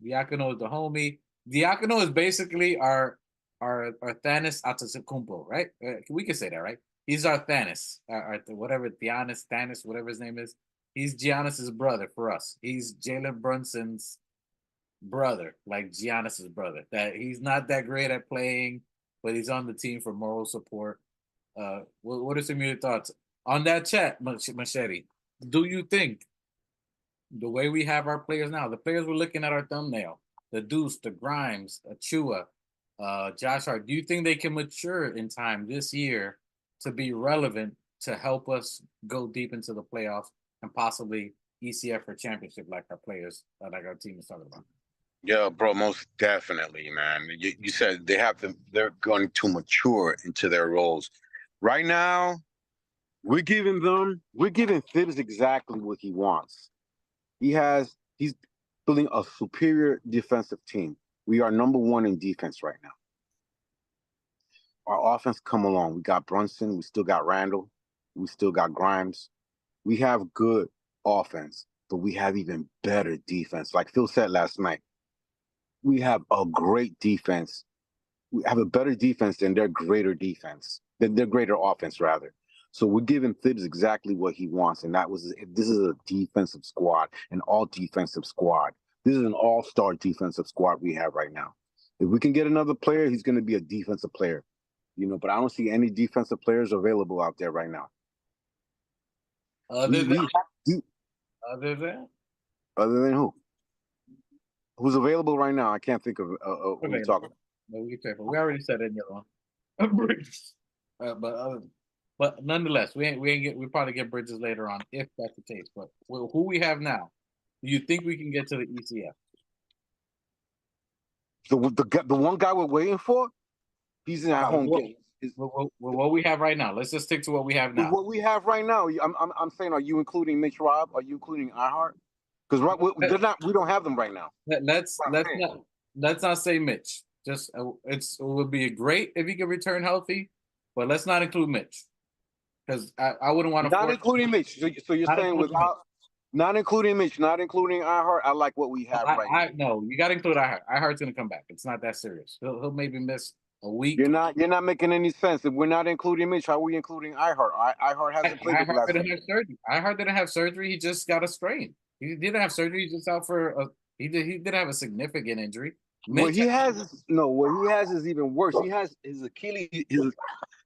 Speaker 4: Diacono is the homie. Diacono is basically our Thanos Antetokounmpo, right? We can say that, right? He's our Thanos, whatever Thanos, whatever his name is. He's Giannis's brother for us. He's Jalen Brunson's brother, like Giannis's brother. That he's not that great at playing, but he's on the team for moral support. What are some of your thoughts on that chat, Machete? Do you think the way we have our players now, the players we're looking at our thumbnail, the Deuce, the Grimes, Achua, Josh Hart, do you think they can mature in time this year to be relevant to help us go deep into the playoffs and possibly ECF for championship like our players, like our team is talking about?
Speaker 2: Yeah, bro, most definitely, man. You said they're going to mature into their roles. Right now, we're giving Thibs exactly what he wants. He's building a superior defensive team. We are number one in defense right now. Our offense come along. We got Brunson. We still got Randall. We still got Grimes. We have good offense, but we have even better defense. Like Phil said last night, we have a great defense. We have a better defense than their greater offense, rather. So we're giving Thibs exactly what he wants, and this is a defensive squad, an all-defensive squad. This is an all-star defensive squad we have right now. If we can get another player, he's going to be a defensive player, but I don't see any defensive players available out there right now.
Speaker 4: Other than
Speaker 2: who? Who's available right now? I can't think of who you're talking about.
Speaker 4: No, we already said it in your one. But nonetheless, we probably get Bridges later on if that's the case. But who we have now, do you think we can get to the ECF?
Speaker 2: The one guy we're waiting for, he's in our home game.
Speaker 4: What we have right now. Let's just stick to what we have now.
Speaker 2: What we have right now, I'm saying, are you including Mitch Rob? Are you including iHeart? Because we don't have them right now.
Speaker 4: Let's not say Mitch. Just it would be great if he could return healthy, but let's not include Mitch because I wouldn't want to.
Speaker 2: Not including Mitch. So you're saying without not including Mitch, not including iHeart. I like what we have right now.
Speaker 4: No, you got to include iHeart. iHeart's gonna come back. It's not that serious. He'll maybe miss a week.
Speaker 2: You're not making any sense. If we're not including Mitch, how are we including iHeart? iHeart hasn't played the last
Speaker 4: didn't have surgery. iHeart didn't have surgery. He just got a strain. He didn't have surgery. He's just out for he didn't have a significant injury.
Speaker 2: What he has is even worse. He has his Achilles.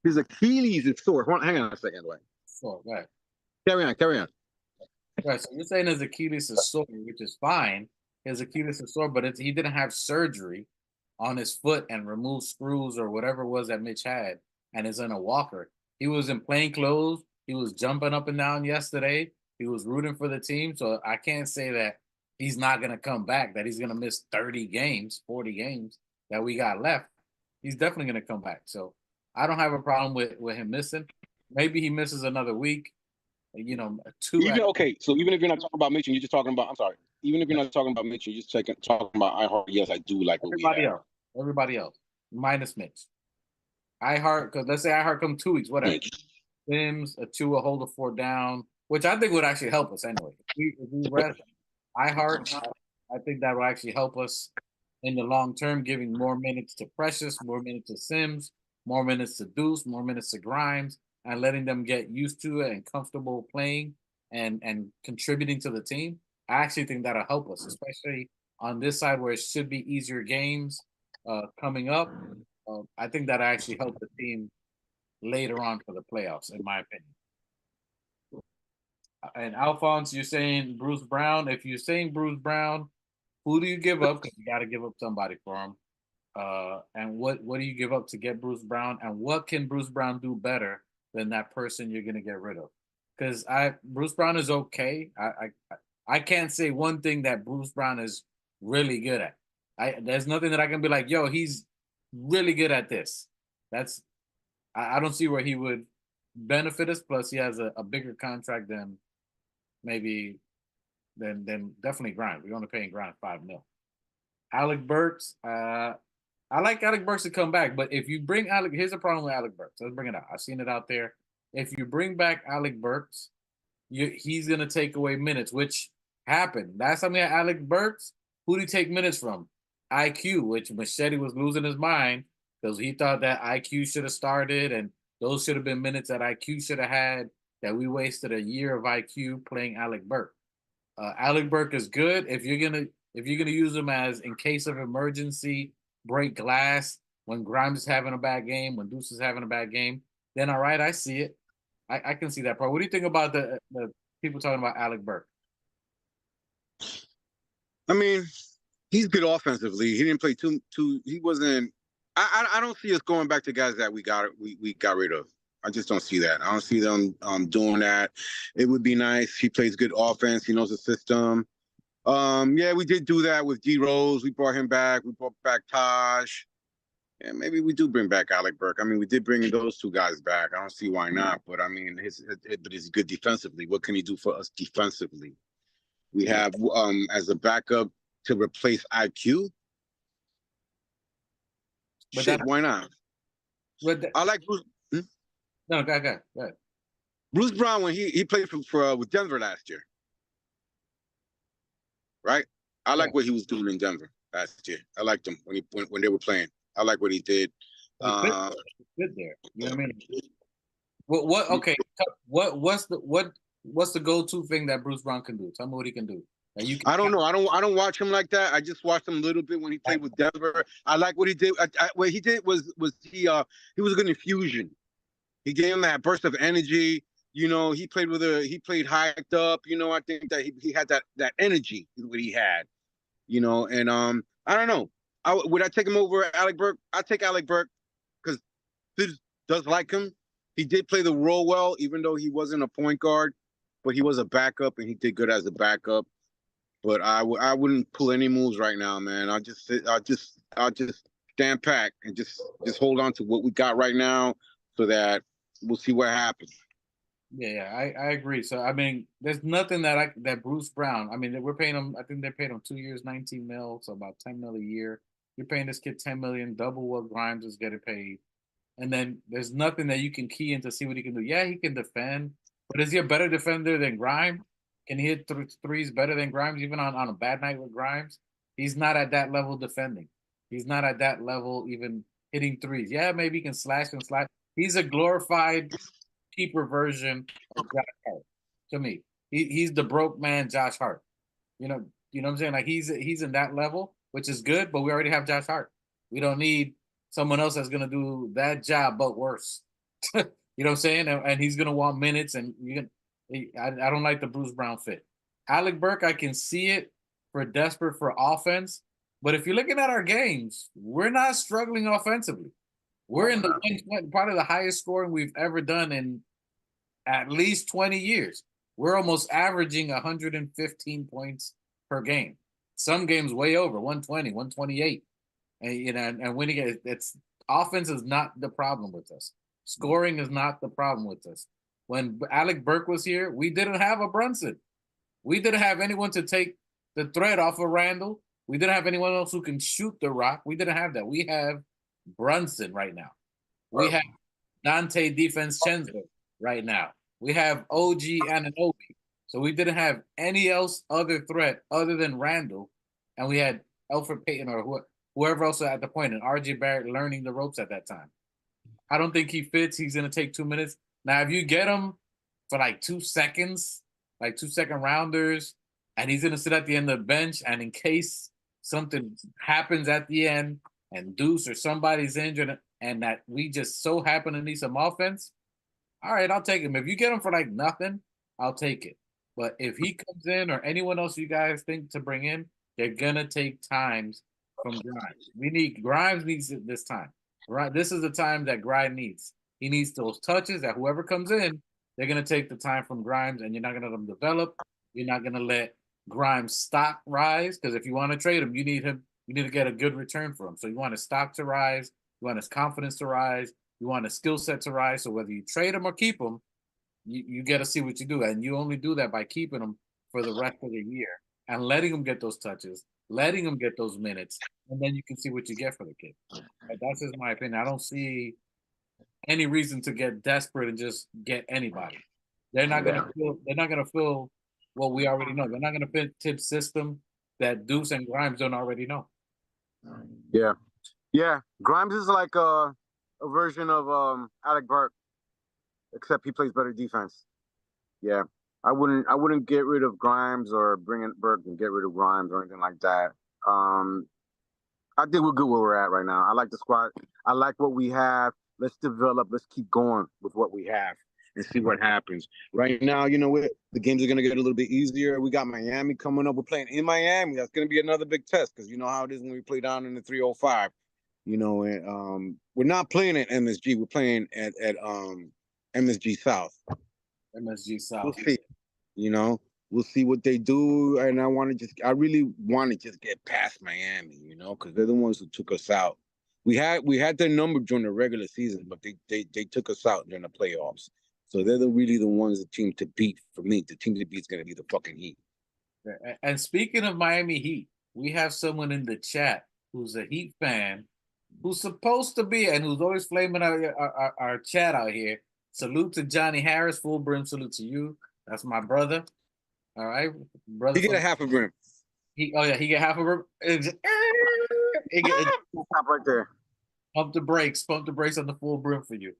Speaker 2: His Achilles is sore. Hang on a second, wait.
Speaker 4: Sore, right.
Speaker 2: Carry on.
Speaker 4: Right. So you're saying his Achilles is sore, which is fine. His Achilles is sore, but he didn't have surgery on his foot and remove screws or whatever it was that Mitch had, and is in a walker. He was in plain clothes. He was jumping up and down yesterday. He was rooting for the team. So I can't say that he's not going to come back, that he's going to miss 30 games, 40 games that we got left. He's definitely going to come back. So I don't have a problem with him missing. Maybe he misses another week,
Speaker 2: Okay, so even if you're not talking about Mitch, you're just talking about, I'm sorry. Even if you're not talking about Mitch, you're just talking about iHeart. Yes, I do like what we have.
Speaker 4: Everybody else, minus Mitch. iHeart, because let's say iHeart come 2 weeks, whatever. Sims, Achua, hold the fort down, which I think would actually help us anyway. If we rest iHeart, I think that will actually help us in the long term, giving more minutes to Precious, more minutes to Sims, more minutes to Deuce, more minutes to Grimes, and letting them get used to it and comfortable playing and contributing to the team. I actually think that'll help us, especially on this side where it should be easier games coming up. I think that'll actually help the team later on for the playoffs, in my opinion. And Alphonse, you're saying Bruce Brown. If you're saying Bruce Brown, who do you give up? Because you got to give up somebody for him. And what do you give up to get Bruce Brown? And what can Bruce Brown do better than that person you're going to get rid of? because Bruce Brown is okay. I can't say one thing that Bruce Brown is really good at. There's nothing that I can be like, yo, he's really good at this. I don't see where he would benefit us. Plus, he has a bigger contract than definitely Grimes. We're only paying Grimes $5 million. Alec Burks, I like Alec Burks to come back, but if you bring Alec, here's the problem with Alec Burks. Let's bring it out. I've seen it out there. If you bring back Alec Burks, he's gonna take away minutes, which happened last time we had Alec Burks. Who did he take minutes from? IQ, which Machete was losing his mind because he thought that IQ should have started, and those should have been minutes that IQ should have had. That we wasted a year of IQ playing Alec Burke. Alec Burke is good if you're gonna use him as in case of emergency, break glass when Grimes is having a bad game, when Deuce is having a bad game. Then all right, I see it. I can see that part. What do you think about the people talking about Alec Burke?
Speaker 2: I mean, he's good offensively. He didn't play too. He wasn't. I don't see us going back to guys that we got rid of. I just don't see that. I don't see them doing that. It would be nice. He plays good offense. He knows the system. Yeah, we did do that with D Rose. We brought him back. We brought back Taj. Yeah, maybe we do bring back Alec Burke. I mean, we did bring those two guys back. I don't see why not. But I mean, but he's good defensively. What can he do for us defensively? We have as a backup to replace IQ.
Speaker 4: But
Speaker 2: Shit, why not? I like Bruce.
Speaker 4: No, go ahead.
Speaker 2: Bruce Brown when he played for with Denver last year, right? I like what he was doing in Denver last year. I liked him when they were playing. I like what he did.
Speaker 4: Good there. You know what I mean? What? Okay. What's the go-to thing that Bruce Brown can do? Tell me what he can do.
Speaker 2: I don't know. I don't watch him like that. I just watched him a little bit when he played with Denver. I like what he did. What he did was he was a good infusion. He gave him that burst of energy. You know, he played hiked up. You know, I think that he had that energy is what he had. You know, and I don't know. Would I take him over Alec Burke? I take Alec Burke because Fitz does like him. He did play the role well, even though he wasn't a point guard, but he was a backup and he did good as a backup. But I wouldn't pull any moves right now, man. I'll just stand back and just hold on to what we got right now, so that we'll see what happens.
Speaker 4: Yeah, I agree. So I mean, there's nothing that Bruce Brown. I mean, we're paying him. I think they paid him 2 years, 19 mil, so about 10 mil a year. You're paying this kid 10 million, double what Grimes is getting paid, and then there's nothing that you can key in to see what he can do. Yeah, he can defend, but is he a better defender than Grimes? Can he hit threes better than Grimes, even on a bad night with Grimes? He's not at that level defending. He's not at that level even hitting threes. Yeah, maybe he can slash and slide. He's a glorified cheaper version of Josh Hart to me. He's the broke man Josh Hart. You know what I'm saying? Like he's in that level, which is good, but we already have Josh Hart. We don't need someone else that's gonna do that job but worse. You know what I'm saying? And he's gonna want minutes, and I don't like the Bruce Brown fit. Alec Burke, I can see it for desperate for offense, but if you're looking at our games, we're not struggling offensively. We're in probably the highest scoring we've ever done in at least 20 years. We're almost averaging 115 points per game. Some games way over 120, 128. And and winning it's offense is not the problem with us. Scoring is not the problem with us. When Alec Burke was here, we didn't have a Brunson. We didn't have anyone to take the threat off of Randall. We didn't have anyone else who can shoot the rock. We didn't have that. We have Brunson right now. We have Dante DiVincenzo right now. We have OG Anunoby. So we didn't have any other threat other than Randall. And we had Elfrid Payton or whoever else at the point, and RJ Barrett learning the ropes at that time. I don't think he fits. He's going to take 2 minutes. Now, if you get him for like 2 seconds, like 2-second rounders, and he's going to sit at the end of the bench, and in case something happens at the end and Deuce or somebody's injured and that we just so happen to need some offense, all right, I'll take him. If you get him for like nothing, I'll take it. But if he comes in or anyone else you guys think to bring in, they're going to take times from Grimes. Grimes needs it this time. Right? This is the time that Grimes needs. He needs those touches that whoever comes in, they're gonna take the time from Grimes, and you're not gonna let him develop. You're not gonna let Grimes' stock rise, because if you want to trade him, you need him. You need to get a good return for him. So you want his stock to rise. You want his confidence to rise. You want his skill set to rise. So whether you trade him or keep him, you got to see what you do, and you only do that by keeping him for the rest of the year and letting him get those touches, letting him get those minutes, and then you can see what you get for the kid. That's just my opinion. I don't see any reason to get desperate and just get anybody. They're not gonna feel. They're not gonna feel what we already know. They're not gonna fit Tibbs' system that Deuce and Grimes don't already know.
Speaker 2: Yeah, yeah. Grimes is like a version of Alec Burke, except he plays better defense. Yeah, I wouldn't get rid of Grimes or bring in Burke and get rid of Grimes or anything like that. I think we're good where we're at right now. I like the squad. I like what we have. Let's develop. Let's keep going with what we have and see what happens. Right now, you know what? The games are going to get a little bit easier. We got Miami coming up. We're playing in Miami. That's going to be another big test because you know how it is when we play down in the 305. You know, and we're not playing at MSG. We're playing at MSG South.
Speaker 4: MSG South.
Speaker 2: We'll see. You know, we'll see what they do. And I really want to just get past Miami, you know, because they're the ones who took us out. We had their number during the regular season, but they took us out during the playoffs. So they're really the ones, the team to beat for me. The team to beat is going to be the fucking Heat.
Speaker 4: And speaking of Miami Heat, we have someone in the chat who's a Heat fan, who's supposed to be, and who's always flaming our chat out here. Salute to Johnny Harris, full brim salute to you. That's my brother. All right, brother.
Speaker 2: He get a half a brim.
Speaker 4: He get half a brim.
Speaker 2: Stop right there.
Speaker 4: Pump the brakes on the full brim for you.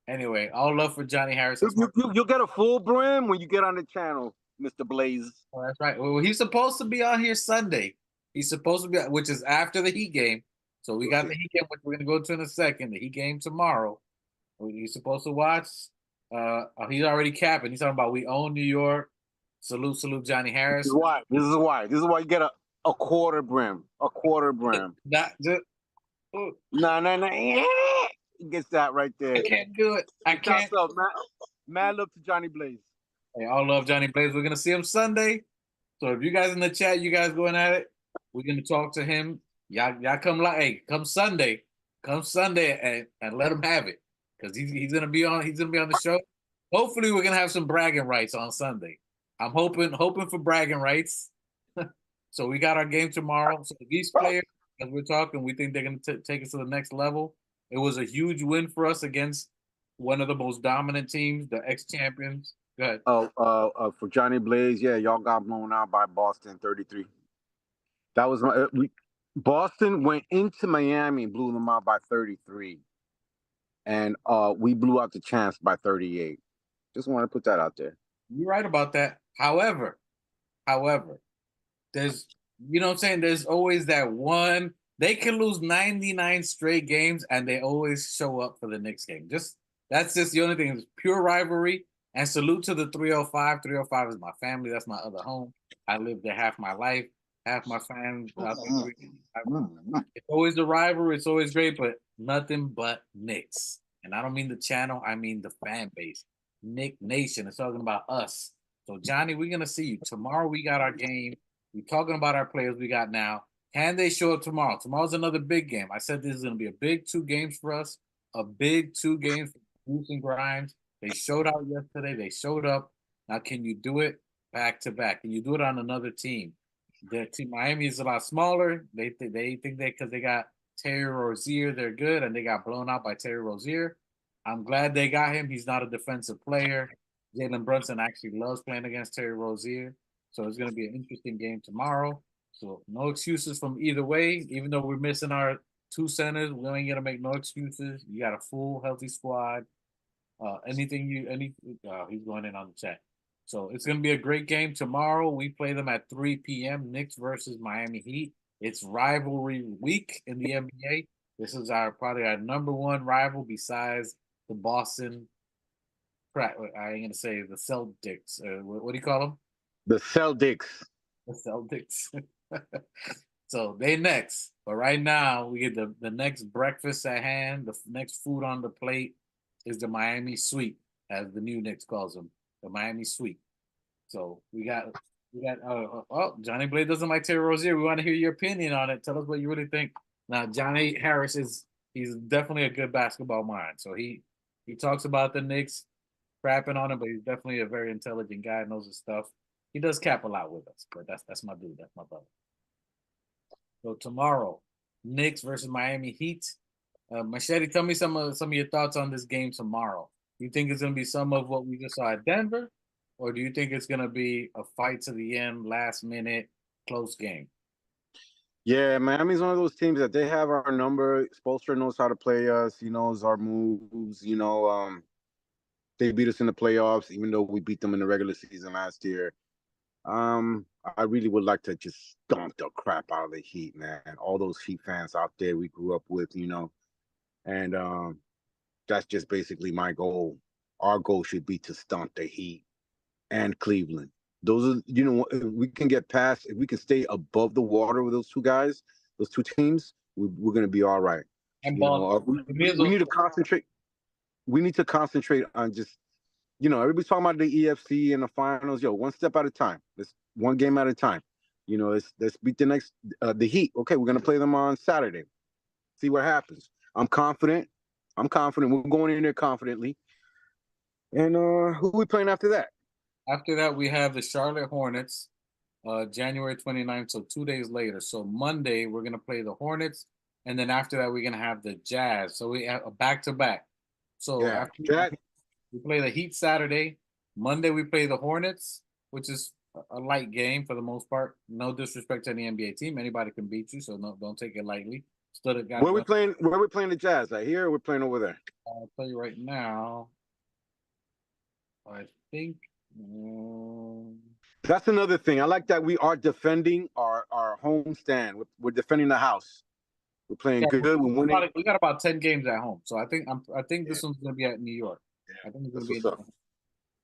Speaker 4: Anyway, all love for Johnny Harris.
Speaker 2: You'll get a full brim when you get on the channel, Mr. Blaze.
Speaker 4: Oh, that's right. Well, he's supposed to be on here Sunday. He's supposed to be, which is after the Heat game. So we got the Heat game, which we're gonna go to in a second. The Heat game tomorrow. He's supposed to watch. He's already capping. He's talking about we own New York. Salute, Johnny Harris.
Speaker 2: This is why you get a quarter brim. A quarter brim.
Speaker 4: Not just.
Speaker 2: No. He gets that right there.
Speaker 4: I can't do it. I can't.
Speaker 2: Mad love to Johnny Blaze.
Speaker 4: Hey, all love Johnny Blaze. We're gonna see him Sunday. So if you guys in the chat, you guys going at it, we're gonna talk to him. Y'all come come Sunday and let him have it. Because he's gonna be on the show. Hopefully we're gonna have some bragging rights on Sunday. I'm hoping for bragging rights. So we got our game tomorrow. So these players, as we're talking, we think they're gonna take us to the next level. It was a huge win for us against one of the most dominant teams, the ex-champions. Go ahead.
Speaker 2: For Johnny Blaze, yeah, y'all got blown out by Boston 33. That was Boston went into Miami and blew them out by 33. And we blew out the chance by 38. Just want to put that out there.
Speaker 4: You're right about that. However, there's, you know what I'm saying? There's always that one. They can lose 99 straight games and they always show up for the Knicks game. That's just the only thing. It's pure rivalry. And salute to the 305. 305 is my family. That's my other home. I lived there half my life. Half my family. It's always the rivalry. It's always great, but nothing but Knicks. And I don't mean the channel. I mean the fan base. Knick Nation. It's talking about us. So, Johnny, we're going to see you. Tomorrow we got our game. We're talking about our players we got now. Can they show up tomorrow? Tomorrow's another big game. I said this is going to be a big 2 games for us. A big 2 games for Bruce and Grimes. They showed out yesterday. They showed up. Now, can you do it back to back? Can you do it on another team? Their team, Miami, is a lot smaller. They think because they got Terry Rozier, they're good, and they got blown out by Terry Rozier. I'm glad they got him. He's not a defensive player. Jalen Brunson actually loves playing against Terry Rozier. So it's going to be an interesting game tomorrow. So no excuses from either way. Even though we're missing our 2 centers, we ain't going to make no excuses. You got a full, healthy squad. He's going in on the chat. So it's going to be a great game tomorrow. We play them at 3 p.m. Knicks versus Miami Heat. It's rivalry week in the NBA. This is probably our number 1 rival besides the Boston. I ain't gonna say the Celtics. What do you call them?
Speaker 2: The Celtics.
Speaker 4: The Celtics. So they next. But right now we get the next breakfast at hand. The next food on the plate is the Miami sweep. as the new Knicks calls them, the Miami Sweep. So we got Johnny Blade doesn't like Terry Rozier. We want to hear your opinion on it. Tell us what you really think. Now Johnny Harris he's definitely a good basketball mind. So he talks about the Knicks crapping on him, but he's definitely a very intelligent guy, knows his stuff. He does cap a lot with us, but that's my dude, that's my brother. So tomorrow, Knicks versus Miami Heat. Machete, tell me some of your thoughts on this game tomorrow. You think it's going to be some of what we just saw at Denver, or do you think it's going to be a fight to the end, last minute, close game?
Speaker 2: Yeah, Miami's one of those teams that they have our number. Spoelstra knows how to play us. He knows our moves. They beat us in the playoffs, even though we beat them in the regular season last year. I really would like to just stomp the crap out of the Heat, man. All those Heat fans out there we grew up with, and that's just basically my goal. Our goal should be to stomp the Heat and Cleveland. Those are, if we can get past, if we can stay above the water with those two guys, those two teams, we're going to be all right.
Speaker 4: And
Speaker 2: we need to concentrate. We need to concentrate on just, everybody's talking about the EFC and the finals. One step at a time. Let's one game at a time. Let's beat the next, the Heat. Okay, we're going to play them on Saturday. See what happens. I'm confident. We're going in there confidently. And who are we playing after that?
Speaker 4: After that, we have the Charlotte Hornets, January 29th, so 2 days later. So Monday, we're going to play the Hornets, and then after that, we're going to have the Jazz. So we have a back-to-back. So after we play the Heat Saturday. Monday, we play the Hornets, which is a light game for the most part. No disrespect to any NBA team. Anybody can beat you, so don't take it lightly.
Speaker 2: Where are we playing the Jazz? Right here, or we're playing over there?
Speaker 4: I'll tell you right now. I think
Speaker 2: that's another thing. I like that we are defending our home stand. We're defending the house. We're playing good. We're winning.
Speaker 4: We got about 10 games at home, so I think this one's gonna be at New York.
Speaker 2: Yeah.
Speaker 4: I think it's gonna be.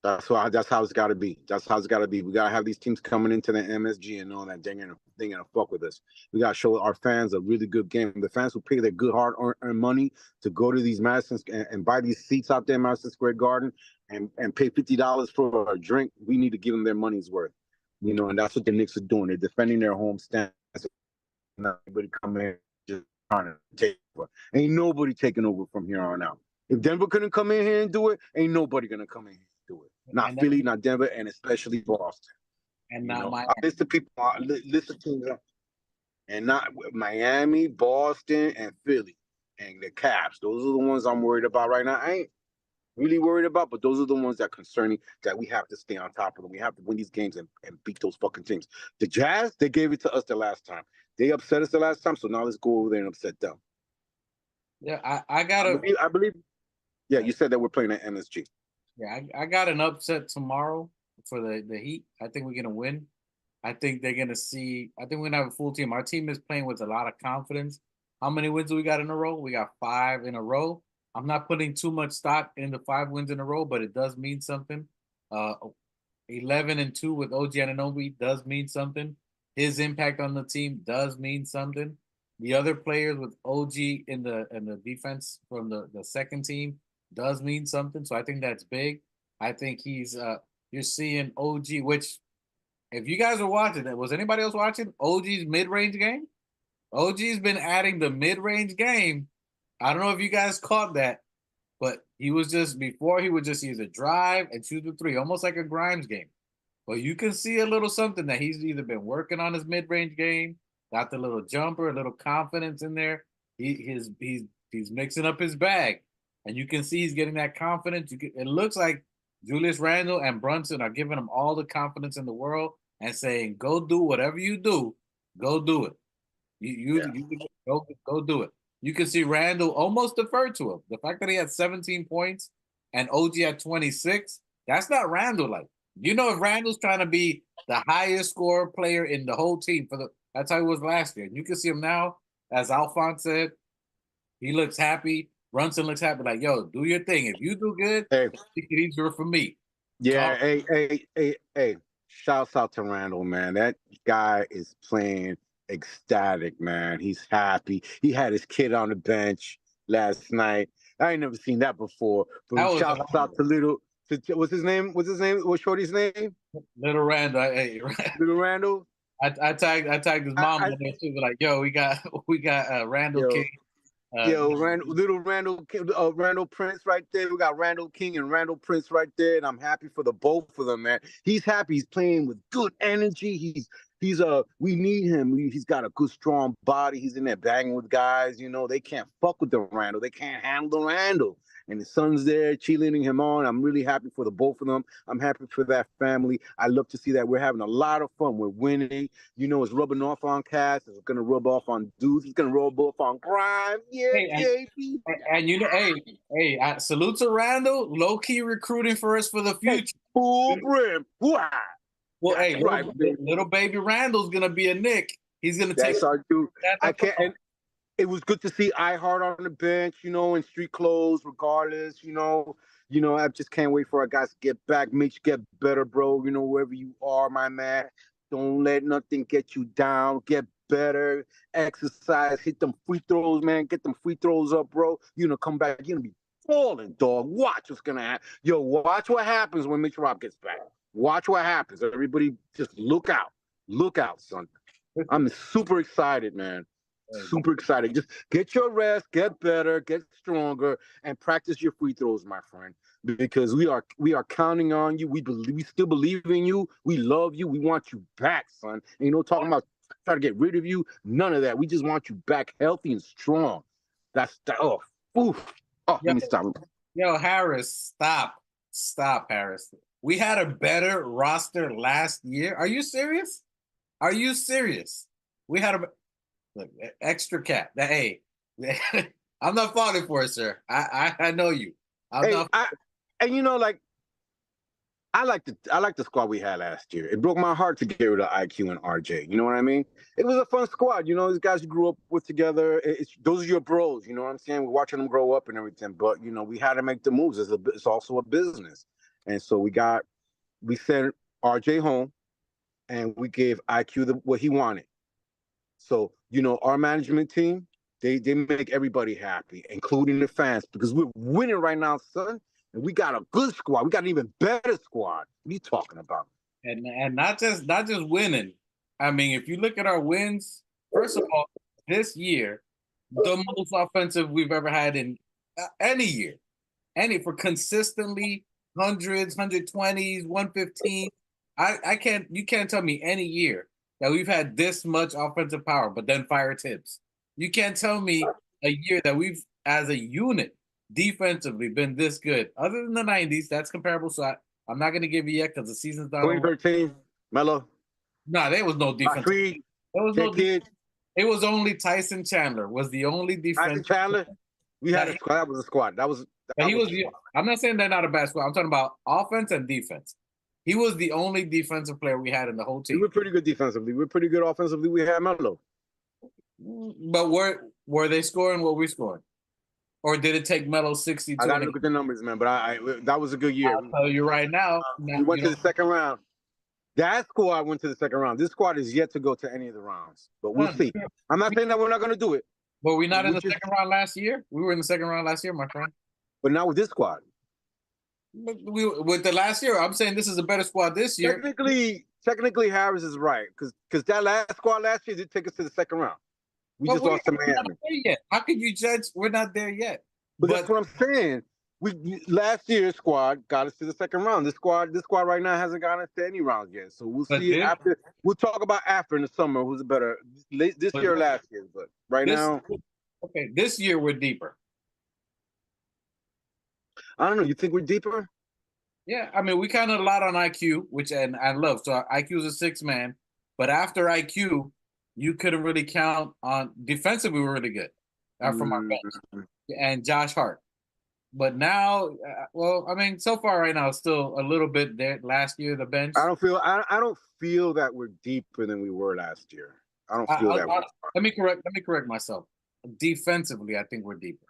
Speaker 2: That's how it's got to be. That's how it's got to be. We got to have these teams coming into the MSG and knowing that they're gonna fuck with us. We got to show our fans a really good game. The fans who pay their good hard-earned money to go to these Madison and buy these seats out there in Madison Square Garden and pay $50 for a drink. We need to give them their money's worth, and that's what the Knicks are doing. They're defending their home stand. Nobody coming in just trying to take over. Ain't nobody taking over from here on out. If Denver couldn't come in here and do it, ain't nobody gonna come in here. Do it. Not Philly, not Denver, and especially Boston.
Speaker 4: And now
Speaker 2: I listen to teams, and not Miami, Boston, and Philly, and the Caps. Those are the ones I'm worried about right now. I ain't really worried about, but those are the ones that concerning that we have to stay on top of them. We have to win these games and beat those fucking teams. The Jazz, they gave it to us the last time. They upset us the last time, so now let's go over there and upset them.
Speaker 4: Yeah, I believe.
Speaker 2: Yeah, you said that we're playing at MSG.
Speaker 4: Yeah, I got an upset tomorrow for the Heat. I think we're gonna win. I think they're gonna see. I think we're gonna have a full team. Our team is playing with a lot of confidence. How many wins do we got in a row? We got 5 in a row. I'm not putting too much stock in the 5 wins in a row, but it does mean something. 11-2 with OG Anunoby does mean something. His impact on the team does mean something. The other players with OG in the defense from the second team does mean something. So I think that's big. I think he's you're seeing OG, which if you guys are watching it, was anybody else watching OG's mid-range game? OG's been adding the mid-range game. I don't know if you guys caught that, but he was just before he would just use a drive and shoot the 3, almost like a Grimes game. But you can see a little something that he's either been working on his mid-range game, got the little jumper, a little confidence in there. He's mixing up his bag. And you can see he's getting that confidence. It looks like Julius Randle and Brunson are giving him all the confidence in the world and saying, "Go do whatever you do. Go do it. Go do it." You can see Randle almost deferred to him. The fact that he had 17 points and OG had 26, that's not Randle like. If Randle's trying to be the highest score player in the whole team that's how he was last year. And you can see him now, as Alphonse said, he looks happy. Brunson looks happy, like, yo, do your thing. If you do good, make it easier for me.
Speaker 2: Yeah, hey. Shouts out to Randle, man. That guy is playing ecstatic, man. He's happy. He had his kid on the bench last night. I ain't never seen that before. But shouts out to What's his name? What's Shorty's name?
Speaker 4: Little Randall. Hey,
Speaker 2: Little Randall.
Speaker 4: I tagged his mom in there too. Like, yo, we got Randall
Speaker 2: Yo.
Speaker 4: King.
Speaker 2: Randall Prince right there. We got Randall King and Randall Prince right there, and I'm happy for the both of them, man. He's happy. He's playing with good energy. We need him. He's got a good, strong body. He's in there banging with guys. You know, they can't fuck with the Randall. They can't handle the Randall. And his son's there cheerleading him on. I'm really happy for the both of them. I'm happy for that family. I love to see that we're having a lot of fun. We're winning. You know, it's rubbing off on Cass. It's going to rub off on Deuce. It's going to rub off on Grime. Yeah, baby.
Speaker 4: And you know, hey, salute to Randall. Low key recruiting for us for the future.
Speaker 2: Full brim. Wow.
Speaker 4: Well,
Speaker 2: That's
Speaker 4: hey,
Speaker 2: right,
Speaker 4: little baby Randall's gonna be a Knick. He's gonna take.
Speaker 2: That's our dude. I can't.
Speaker 4: Football.
Speaker 2: And it was good to see iHeart on the bench, you know, in street clothes, regardless, you know. I just can't wait for our guys to get back. Mitch, get better, bro. You know, wherever you are, my man. Don't let nothing get you down. Get better. Exercise. Hit them free throws, man. Get them free throws up, bro. Come back. You're gonna be falling, dog. Watch what's gonna happen. Yo, watch what happens when Mitch Rob gets back. Watch what happens. Everybody just look out. Look out, son. I'm super excited, man. Super excited. Just get your rest, get better, get stronger, and practice your free throws, my friend. Because we are counting on you. We still believe in you. We love you. We want you back, son. And talking about trying to get rid of you, none of that. We just want you back healthy and strong. That's that. Oh, oof. Oh, let me stop.
Speaker 4: Yo, Harris, stop, Harris. We had a better roster last year. Are you serious? We had a extra cap. Hey, I'm not falling for it, sir. I know you. I
Speaker 2: like the squad we had last year. It broke my heart to get rid of IQ and RJ. You know what I mean? It was a fun squad. These guys you grew up with together. Those are your bros. You know what I'm saying? We're watching them grow up and everything. But we had to make the moves. It's also a business. And so we sent RJ home, and we gave IQ what he wanted. So, our management team, they make everybody happy, including the fans, because we're winning right now, son. And we got a good squad. We got an even better squad. What are you talking about?
Speaker 4: And not just winning. I mean, if you look at our wins, first of all, this year, the most offensive we've ever had in any year. For consistently hundreds, 120s, 115. You can't tell me any year that we've had this much offensive power, but then fire Tibbs. You can't tell me a year that we've, as a unit, defensively been this good. Other than the 90s, that's comparable. So I'm not going to give you yet because the season's not over.
Speaker 2: 2013, Melo.
Speaker 4: No, there was no defense. There was no defense. It was only Tyson Chandler was the only defense.
Speaker 2: Tyson Chandler? We had a squad. That was a squad.
Speaker 4: I'm not saying they're not a bad squad. I'm talking about offense and defense. He was the only defensive player we had in the whole team.
Speaker 2: We were pretty good defensively. We were pretty good offensively. We had Melo.
Speaker 4: But were they scoring what we scoring? Or did it take Melo 60?
Speaker 2: I got to look at the numbers, man. But that was a good year.
Speaker 4: I'll tell you right now.
Speaker 2: We went to the second round. That squad went to the second round. This squad is yet to go to any of the rounds. But we'll see. I'm not saying that we're not going to do it.
Speaker 4: But we're not in the second round last year? We were in the second round last year, my friend.
Speaker 2: But not with this squad.
Speaker 4: With the last year, I'm saying this is a better squad this year.
Speaker 2: Technically, Harris is right because that last squad last year did take us to the second round. We just lost to Miami.
Speaker 4: How can you judge? We're not there yet.
Speaker 2: But that's what I'm saying. Last year's squad got us to the second round. This squad right now hasn't gotten us to any rounds yet. So we'll see after. We'll talk about after in the summer who's better this year or last year. But now,
Speaker 4: okay, this year we're deeper.
Speaker 2: I don't know. You think we're deeper?
Speaker 4: Yeah, I mean, we counted a lot on IQ, which and I love. So IQ is a 6-man, but after IQ, you couldn't really count on defensively. We were really good from our bench and Josh Hart. But now, so far right now, it's still a little bit there. Last year, the bench.
Speaker 2: I don't feel that we're deeper than we were last year. I don't feel that.
Speaker 4: Let me correct myself. Defensively, I think we're deeper,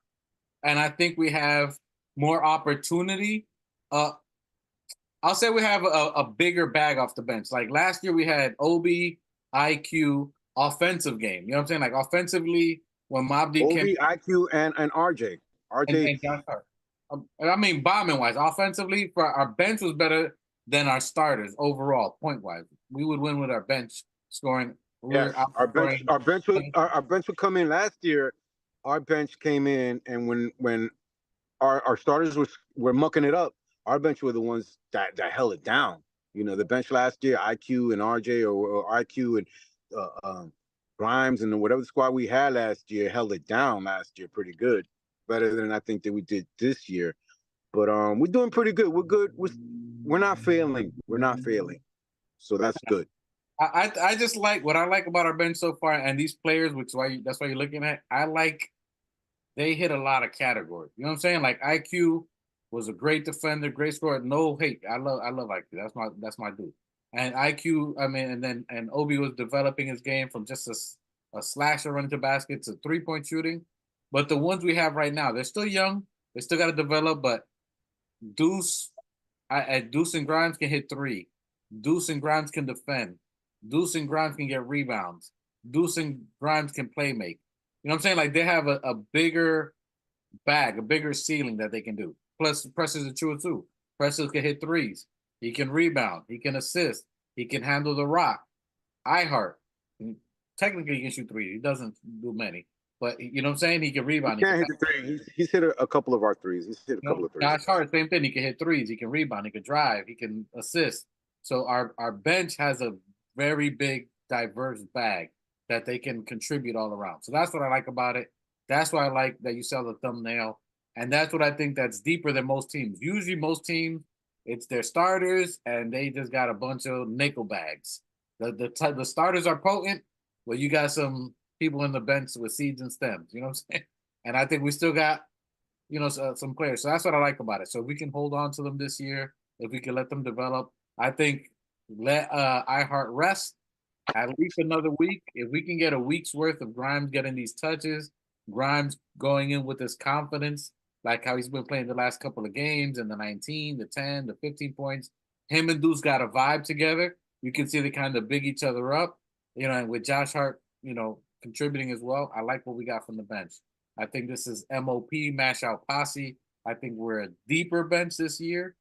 Speaker 4: and I think we have more opportunity. I'll say we have a bigger bag off the bench. Like last year, we had Obi, IQ, offensive game. You know what I'm saying? Like offensively, when Mobdi
Speaker 2: Obi, IQ, and RJ.
Speaker 4: And Josh Hart. I mean, bombing wise, offensively, for our bench was better than our starters overall, point wise. We would win with our bench scoring. We
Speaker 2: Yes,
Speaker 4: were outscoring.
Speaker 2: our bench would come in last year. Our bench came in, and when our starters were mucking it up, our bench were the ones that held it down. You know, the bench last year, IQ and RJ or IQ and uh, um, Grimes and whatever squad we had last year held it down last year pretty good, better than I think that we did this year. But we're doing pretty good. We're good. We're not failing. We're not failing. So that's good.
Speaker 4: I just like what I like about our bench so far, and these players, which is why that's why you're looking at. I like they hit a lot of categories. You know what I'm saying? Like IQ was a great defender, great scorer. No hate. I love IQ. That's my dude. And IQ, I mean, and Obi was developing his game from just a slasher running to basket to 3-point shooting. But the ones we have right now, they're still young. They still got to develop. But Deuce, Deuce and Grimes can hit three. Deuce and Grimes can defend. Deuce and Grimes can get rebounds. Deuce and Grimes can play make. You know what I'm saying? Like they have a bigger bag, a bigger ceiling that they can do. Plus, Precious is true too. Precious can hit threes. He can rebound. He can assist. He can handle the rock. Iheart, technically, he can shoot three. He doesn't do many, but you know what I'm saying? He can rebound.
Speaker 2: He can't hit the three. He's hit a couple of our threes. He's hit a couple of threes.
Speaker 4: Josh Hart, same thing. He can hit threes. He can rebound. He can drive. He can assist. So our bench has a very big, diverse bag that they can contribute all around. So that's what I like about it. That's why I like that you saw the thumbnail. And that's what I think that's deeper than most teams. Usually most teams, it's their starters and they just got a bunch of nickel bags. The starters are potent, but you got some people in the bench with seeds and stems. You know what I'm saying? And I think we still got, some players. So that's what I like about it. So if we can hold on to them this year, if we can let them develop, I think let iHeart rest at least another week. If we can get a week's worth of Grimes getting these touches, Grimes going in with his confidence, like how he's been playing the last couple of games, and the 19, the 10, the 15 points. Him and Deuce got a vibe together. You can see they kind of big each other up, and with Josh Hart, contributing as well. I like what we got from the bench. I think this is MOP, Mash Out Posse. I think we're a deeper bench this year.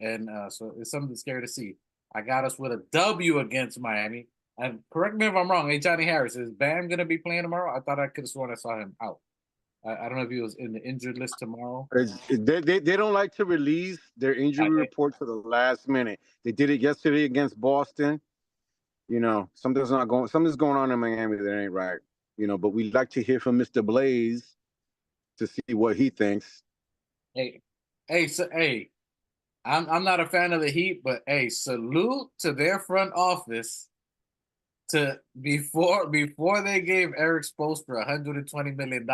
Speaker 4: And so it's something scary to see. I got us with a W against Miami. And correct me if I'm wrong. Hey, Johnny Harris, is Bam going to be playing tomorrow? I thought I could have sworn I saw him out. I don't know if he was in the injured list tomorrow.
Speaker 2: They don't like to release their injury report to the last minute. They did it yesterday against Boston. Something's going on in Miami that ain't right. But we'd like to hear from Mr. Blaze to see what he thinks.
Speaker 4: Hey, I'm not a fan of the Heat, but hey, salute to their front office. To before they gave Eric Spoelstra $120 million,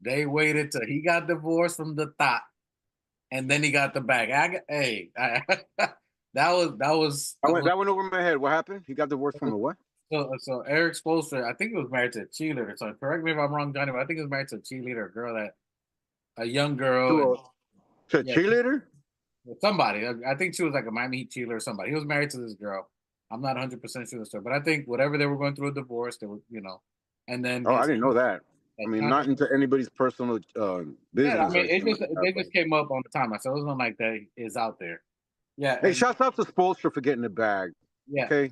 Speaker 4: they waited till he got divorced from the top, and then he got the bag. That
Speaker 2: went over my head. What happened? He got divorced from a what?
Speaker 4: So Eric Spoelstra, I think he was married to a cheerleader. So correct me if I'm wrong, Johnny, but I think he was married to a cheerleader, a young girl.
Speaker 2: To a cheerleader?
Speaker 4: Somebody. I think she was like a Miami Heat cheerleader or somebody. He was married to this girl. I'm not 100% sure of the story, but I think whatever they were going through a divorce, they were, and then.
Speaker 2: Oh, I didn't know that. I mean, not into anybody's personal business.
Speaker 4: Yeah, I mean, they just came up on the timeline, so it wasn't like that is out there. Yeah.
Speaker 2: Hey, shouts out to Spoelstra for getting the bag.
Speaker 4: Yeah.
Speaker 2: Okay,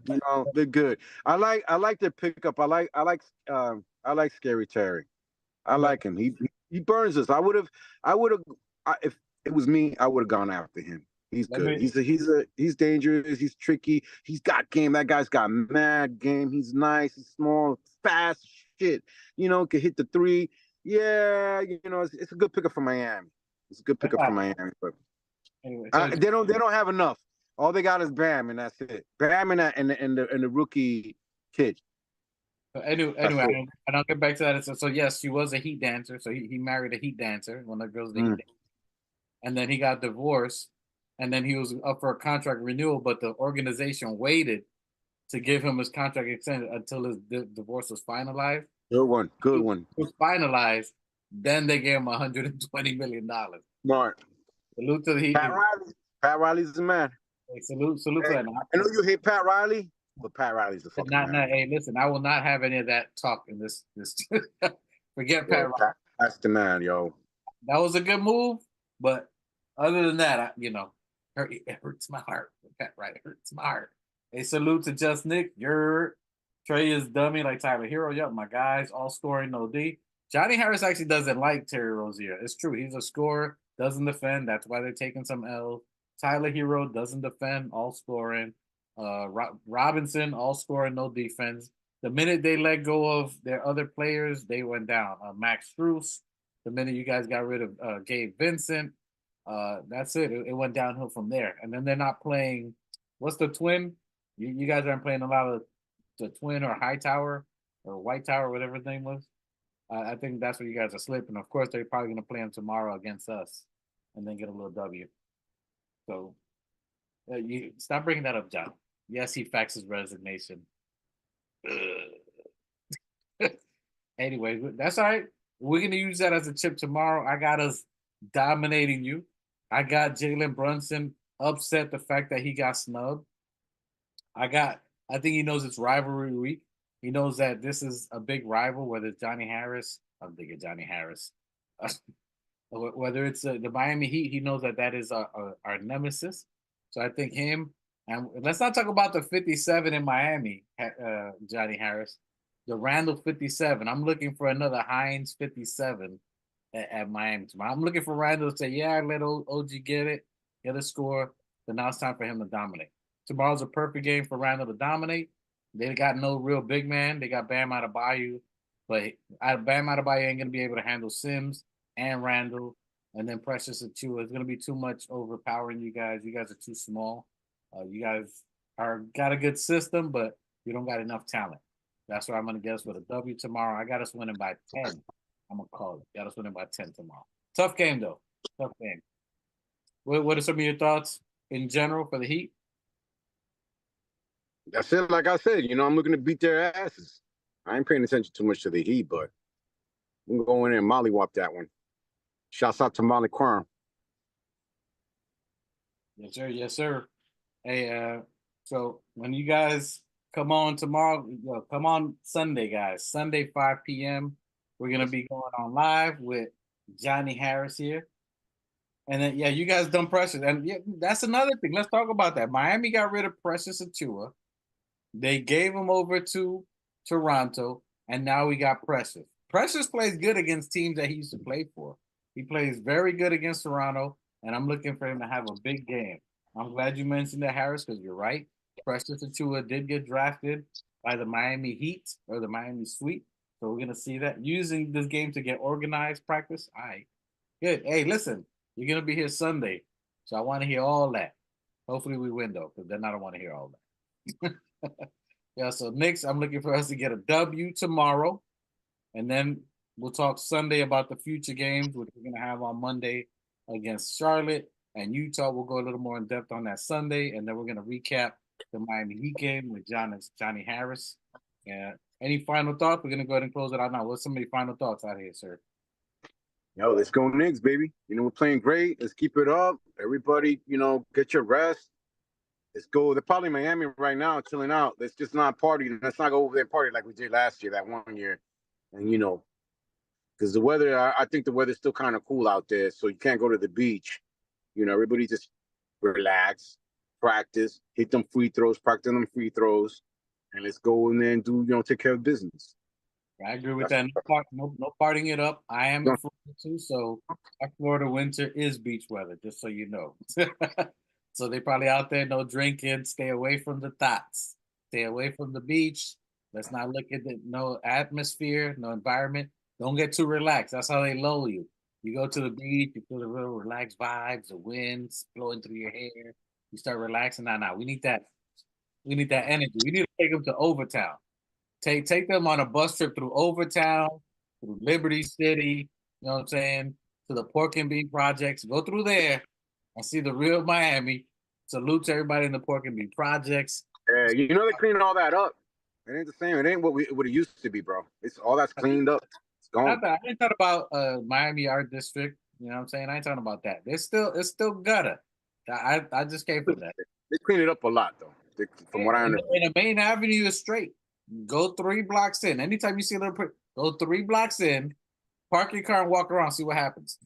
Speaker 2: they're good. I like their pickup. I like Scary Terry. I like him. He burns us. I would have. If it was me, I would have gone after him. He's good. He's dangerous. He's tricky. He's got game. That guy's got mad game. He's nice. He's small, fast shit. Can hit the three. Yeah, it's a good pickup for Miami. It's a good pickup for Miami. But
Speaker 4: anyway,
Speaker 2: they don't have enough. All they got is Bam, and that's it. Bam and the rookie kid.
Speaker 4: So anyway, and I'll get back to that. So yes, she was a Heat dancer. So he married a Heat dancer, one of the girls. And then he got divorced. And then he was up for a contract renewal, but the organization waited to give him his contract extended until his divorce was finalized.
Speaker 2: Good one.
Speaker 4: It was finalized. Then they gave him $120 million.
Speaker 2: Smart.
Speaker 4: Salute to the Heat.
Speaker 2: Pat Riley's the man.
Speaker 4: Hey, salute to that.
Speaker 2: I know you hate Pat Riley, but Pat Riley's the fucking man.
Speaker 4: Hey, listen, I will not have any of that talk in this. Forget Pat Riley.
Speaker 2: That's the man, yo.
Speaker 4: That was a good move. But other than that, it hurts my heart. Okay, right, it hurts my heart. A salute to Just Nick. Your Trey is dummy like Tyler Hero. Yep, my guys all scoring, no D. Johnny Harris actually doesn't like Terry Rozier. It's true. He's a scorer, doesn't defend. That's why they're taking some L. Tyler Hero doesn't defend, all scoring. Robinson, all scoring, no defense. The minute they let go of their other players, they went down. Max Strus, the minute you guys got rid of Gabe Vincent, that's it. It went downhill from there. And then they're not playing. What's the twin? You guys aren't playing a lot of the twin or high tower or white tower, whatever his name was. I think that's where you guys are slipping. Of course, they're probably going to play him tomorrow against us and then get a little W. So you stop bringing that up, John. Yes, he faxed his resignation. Anyway, that's all right. We're going to use that as a chip tomorrow. I got us dominating you. I got Jalen Brunson upset the fact that he got snubbed. I think he knows it's rivalry week. He knows that this is a big rival, whether it's Johnny Harris. I'm thinking Johnny Harris. Whether it's the Miami Heat, he knows that is our nemesis. So I think him, and let's not talk about the 57 in Miami, Johnny Harris. The Randall 57. I'm looking for another Hines 57 at Miami tomorrow. I'm looking for Randall to say, yeah, let OG get a score. But now it's time for him to dominate. Tomorrow's a perfect game for Randall to dominate. They got no real big man. They got Bam Adebayo, but Bam Adebayo ain't going to be able to handle Sims and Randall. And then Precious Achiuwa. It's going to be too much overpowering you guys. You guys are too small. You guys got a good system, but you don't got enough talent. That's why I'm going to guess with a W tomorrow. I got us winning by 10. I'm going to call it. Got us winning by 10 tomorrow. Tough game, though. Tough game. What are some of your thoughts in general for the Heat?
Speaker 2: That's it. Like I said, I'm looking to beat their asses. I ain't paying attention too much to the Heat, but I'm going to go in there and mollywop that one. Shouts out to Molly Quorum.
Speaker 4: Yes, sir. Yes, sir. Hey, so when you guys come on tomorrow, come on Sunday, guys. Sunday, 5 p.m. We're going to be going on live with Johnny Harris here. And then, yeah, you guys done Precious. And yeah, that's another thing. Let's talk about that. Miami got rid of Precious Achiuwa. They gave him over to Toronto, and now we got Precious. Precious plays good against teams that he used to play for. He plays very good against Toronto, and I'm looking for him to have a big game. I'm glad you mentioned that, Harris, because you're right. Precious Achiuwa did get drafted by the Miami Heat or the Miami Sweet, so we're going to see that. Using this game to get organized practice. All right, good. Hey, listen, you're going to be here Sunday, so I want to hear all that. Hopefully we win, though, because then I don't want to hear all that. Yeah, so Knicks, I'm looking for us to get a W tomorrow. And then we'll talk Sunday about the future games, which we're going to have on Monday against Charlotte and Utah. We'll go a little more in depth on that Sunday. And then we're going to recap the Miami Heat game with Johnny Harris. Any final thoughts? We're going to go ahead and close it out now. What's some of your final thoughts out here, sir?
Speaker 2: Yo, let's go Knicks, baby. We're playing great. Let's keep it up. Everybody, get your rest. Let's go. They're probably in Miami right now, chilling out. Let's just not party. Let's not go over there and party like we did last year, that 1 year. And, because the weather, I think the weather's still kind of cool out there, so you can't go to the beach. Everybody just relax, practice, hit them free throws, practice them free throws, and let's go in there and do, take care of business.
Speaker 4: I agree with that. No partying it up. I am in Florida too, so our Florida winter is beach weather, just so you know. So they probably out there, no drinking, stay away from the thoughts, stay away from the beach. Let's not look at no atmosphere, no environment. Don't get too relaxed. That's how they lull you. You go to the beach, you feel the real relaxed vibes, the winds blowing through your hair. You start relaxing. Nah. We need that. We need that energy. We need to take them to Overtown. Take them on a bus trip through Overtown, through Liberty City, you know what I'm saying, to the Pork and Bean Projects. Go through there and see the real Miami. Salute to everybody in the Pork and Bean Projects.
Speaker 2: Yeah, they're cleaning all that up. It ain't the same. It ain't what it used to be, bro. It's all that's cleaned up. It's gone.
Speaker 4: I ain't talking about Miami Art District. You know what I'm saying? I ain't talking about that. It's still gutter. I just came from that.
Speaker 2: They clean it up a lot, though. From what I understand.
Speaker 4: And the main avenue is straight. Go 3 blocks in. Anytime you see a little, go 3 blocks in, park your car and walk around, see what happens.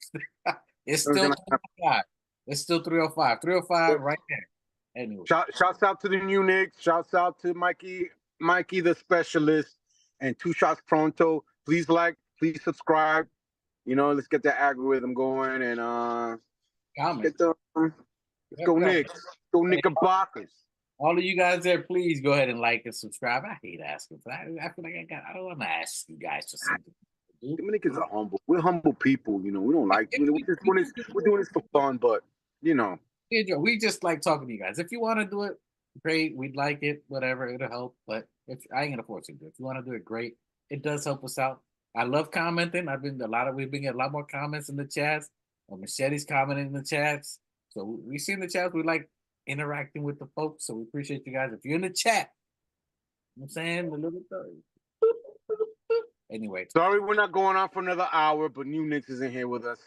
Speaker 4: It's still 305. It's still 305. 305 right there. Anyway.
Speaker 2: Shouts out to the new Knicks. Shouts out to Mikey the specialist, and Two Shots Pronto. Please please subscribe. Let's get that algorithm going, and
Speaker 4: Comment.
Speaker 2: let's go Knicks. Go Knickerbockers.
Speaker 4: All of you guys there, please go ahead and like and subscribe. I hate asking for that. I feel like I don't want to ask you guys for something.
Speaker 2: Dominicans are humble. We're humble people. We don't like. We're doing this for fun, but
Speaker 4: we just like talking to you guys. If you want to do it, great. We'd like it. Whatever, it'll help. But if I ain't gonna force you to do it. If you want to do it, great. It does help us out. I love commenting. We've been getting a lot more comments in the chats. Machete's commenting in the chats. So we see in the chats. We like interacting with the folks. So we appreciate you guys. If you're in the chat, I'm saying a little bit. Anyway,
Speaker 2: sorry we're not going on for another hour, but New Knicks isn't here with us.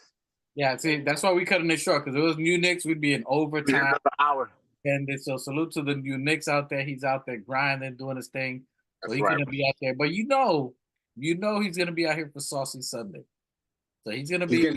Speaker 4: Yeah, see, that's why we cutting it short, because if it was New Knicks, we'd be in overtime.
Speaker 2: Another hour.
Speaker 4: And so salute to the New Knicks out there. He's out there grinding, doing his thing. So
Speaker 2: That's
Speaker 4: he's
Speaker 2: right.
Speaker 4: gonna be out there. But you know he's gonna be out here for Saucy Sunday. So he's gonna be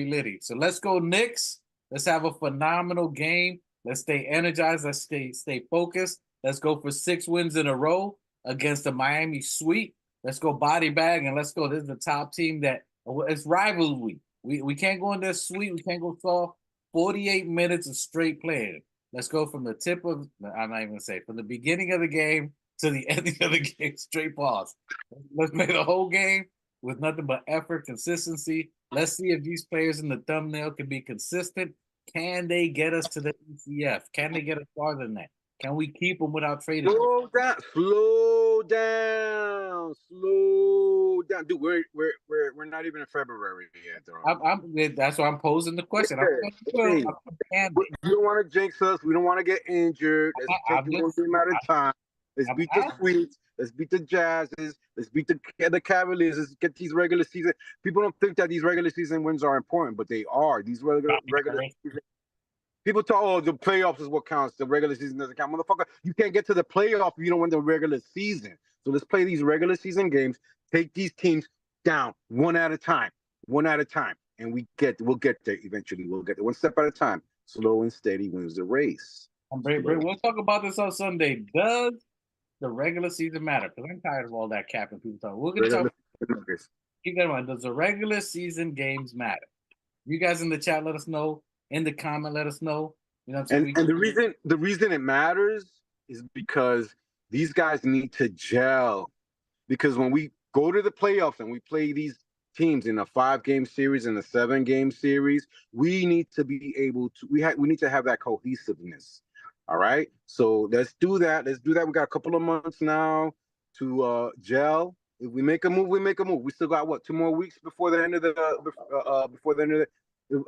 Speaker 4: litty. So let's go Knicks. Let's have a phenomenal game. Let's stay energized. Let's stay focused. Let's go for 6 wins in a row against the Miami Sweep. Let's go body bag, and let's go. This is the top team that it's rivalry. We can't go in there sweet. We can't go soft. 48 minutes of straight playing. Let's go from the tip of, I'm not even going to say, from the beginning of the game to the ending of the game, straight pause. Let's play the whole game with nothing but effort, consistency. Let's see if these players in the thumbnail can be consistent. Can they get us to the ECF? Can they get us farther than that? Can we keep them without trading?
Speaker 2: Slow down. Dude, we're not even in February yet.
Speaker 4: That's why I'm posing the question.
Speaker 2: We don't want to jinx us. We don't want to get injured. Let's take it one game at a time. Let's beat the Sweets. Let's beat the Jazzes. Let's beat the Cavaliers. Let's get these regular season. People don't think that these regular season wins are important, but they are. These regular season. People talk, the playoffs is what counts. The regular season doesn't count. Motherfucker, you can't get to the playoff if you don't win the regular season. So let's play these regular season games. Take these teams down one at a time. And we'll get there eventually. We'll get there one step at a time. Slow and steady wins the race.
Speaker 4: We'll talk about this on Sunday. Does the regular season matter? Because I'm tired of all that capping people talking. We're going to talk. Keep that in mind. Does the regular season games matter? You guys in the chat, let us know. In the comment, let us know. You know what I'm saying?
Speaker 2: And the reason it matters is because these guys need to gel. Because when we go to the playoffs and we play these teams in a 5-game series and a 7-game series, we need to be able to. We need to have that cohesiveness. All right. So let's do that. We got a couple of months now to gel. If we make a move, we make a move. We still got 2 more weeks before the end of the.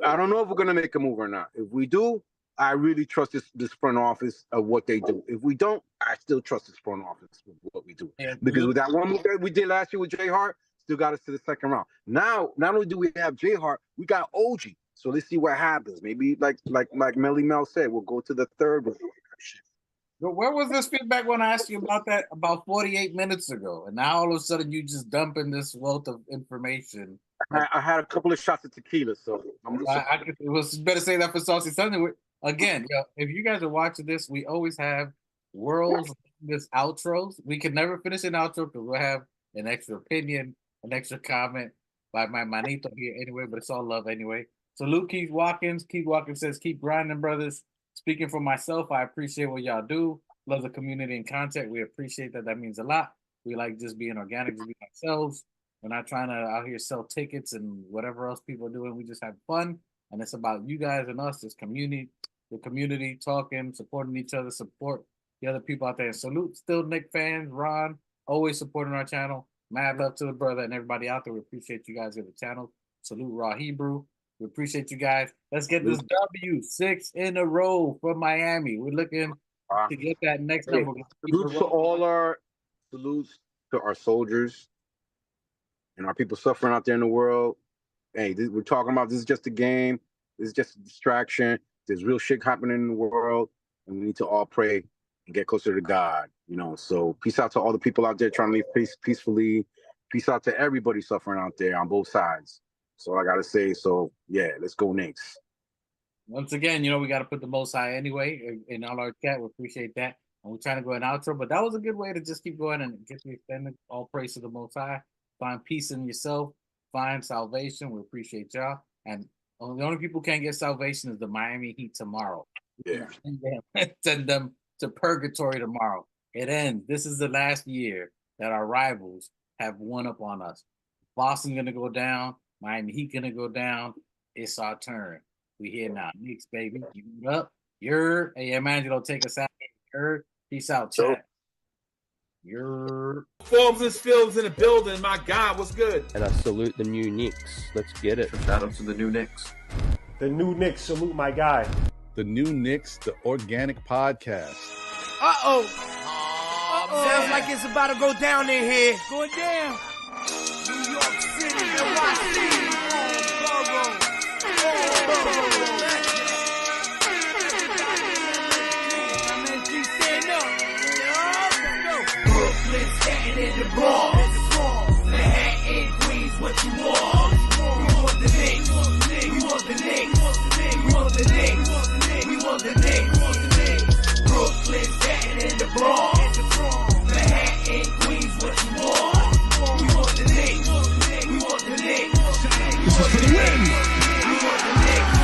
Speaker 2: I don't know if we're gonna make a move or not. If we do, I really trust this front office of what they do. If we don't, I still trust this front office with what we do. Because with that one move that we did last year with Jay Hart, still got us to the second round. Now, not only do we have Jay Hart, we got OG. So let's see what happens. Maybe like Melly Mel said, we'll go to the third round.
Speaker 4: Where was this feedback when I asked you about that about 48 minutes ago? And now all of a sudden you just dumping this wealth of information.
Speaker 2: I had a couple of shots of tequila, so
Speaker 4: it was better say that for Saucy Sunday. Again, if you guys are watching this, we always have world's longest outros. We can never finish an outro because we'll have an extra opinion, an extra comment by my manito here anyway, but it's all love anyway. Salute Keith Watkins. Keith Watkins says, keep grinding, brothers. Speaking for myself, I appreciate what y'all do. Love the community and content. We appreciate that. That means a lot. We like just being organic, just being ourselves. We're not trying to out here sell tickets and whatever else people are doing. We just have fun. And it's about you guys and us, this community, the community talking, supporting each other, support the other people out there. Salute still Nick fans, Ron, always supporting our channel. Mad love to the brother and everybody out there. We appreciate you guys at the channel. Salute Raw Hebrew. We appreciate you guys. Let's get this W, 6 in a row from Miami. We're looking to get that next number.
Speaker 2: Salutes to our soldiers and our people suffering out there in the world. Hey, we're talking about this is just a game. This is just a distraction. There's real shit happening in the world, and we need to all pray and get closer to God. So peace out to all the people out there trying to live peacefully. Peace out to everybody suffering out there on both sides. That's all I gotta say. So yeah, let's go Knicks.
Speaker 4: Once again, you know, we got to put the Most High anyway in all our chat. We appreciate that. And we're trying to go an outro, but that was a good way to just keep going and get the extended. All praise to the Most High. Find peace in yourself. Find salvation. We appreciate y'all. And the only people who can't get salvation is the Miami Heat tomorrow.
Speaker 2: Yeah.
Speaker 4: Send them to purgatory tomorrow. It ends. This is the last year that our rivals have won up on us. Boston's going to go down. Miami Heat going to go down. It's our turn. We here now. Knicks, baby. You up? You're. Hey, Emmanuel, take us out. You're. Peace out, chat. You're.
Speaker 9: Forms and films in the building. My God, what's good?
Speaker 3: And I salute the new Knicks. Let's get it.
Speaker 10: Shout out to the new Knicks.
Speaker 5: The new Knicks, salute my guy.
Speaker 6: The new Knicks, the organic podcast.
Speaker 7: Uh-oh.
Speaker 1: Sounds like it's about to go down in here.
Speaker 7: Going down.
Speaker 1: New York City, NYC, Borough.
Speaker 7: MSG stand up.
Speaker 1: Brooklyn, Staten in the Bronx. Manhattan, Queens, what you want? We want the Knicks. We want the Knicks. We want the Knicks. We want the Knicks. Brooklyn, Staten in the Bronx. Manhattan, Queens, what you want? We want the Knicks. We want the Knicks. This is for the win. We want the Knicks.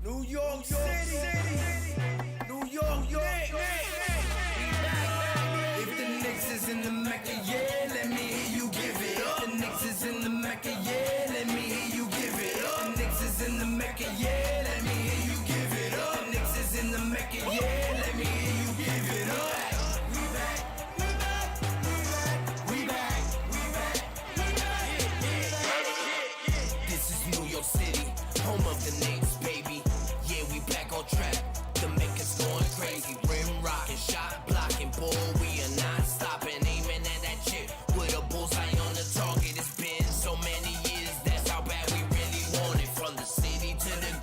Speaker 1: New York City, New York, If the Knicks is in the Mecca, yeah, let me hear you give it up. The Knicks is in the Mecca, yeah, let me hear you give it up. The Knicks is in the Mecca, yeah, let me hear you give it up. The Knicks is in the Mecca, yeah, let me hear you give it up. We back, we back, we back, we back, we back. This is New York City, home of the Knicks, baby. Yeah, we back on track. The Mecca's going crazy. Rim rocking, shot blocking, boy, we are not stopping. Aiming at that chip with a bullseye on the target. It's been so many years, that's how bad we really want it. From the city to the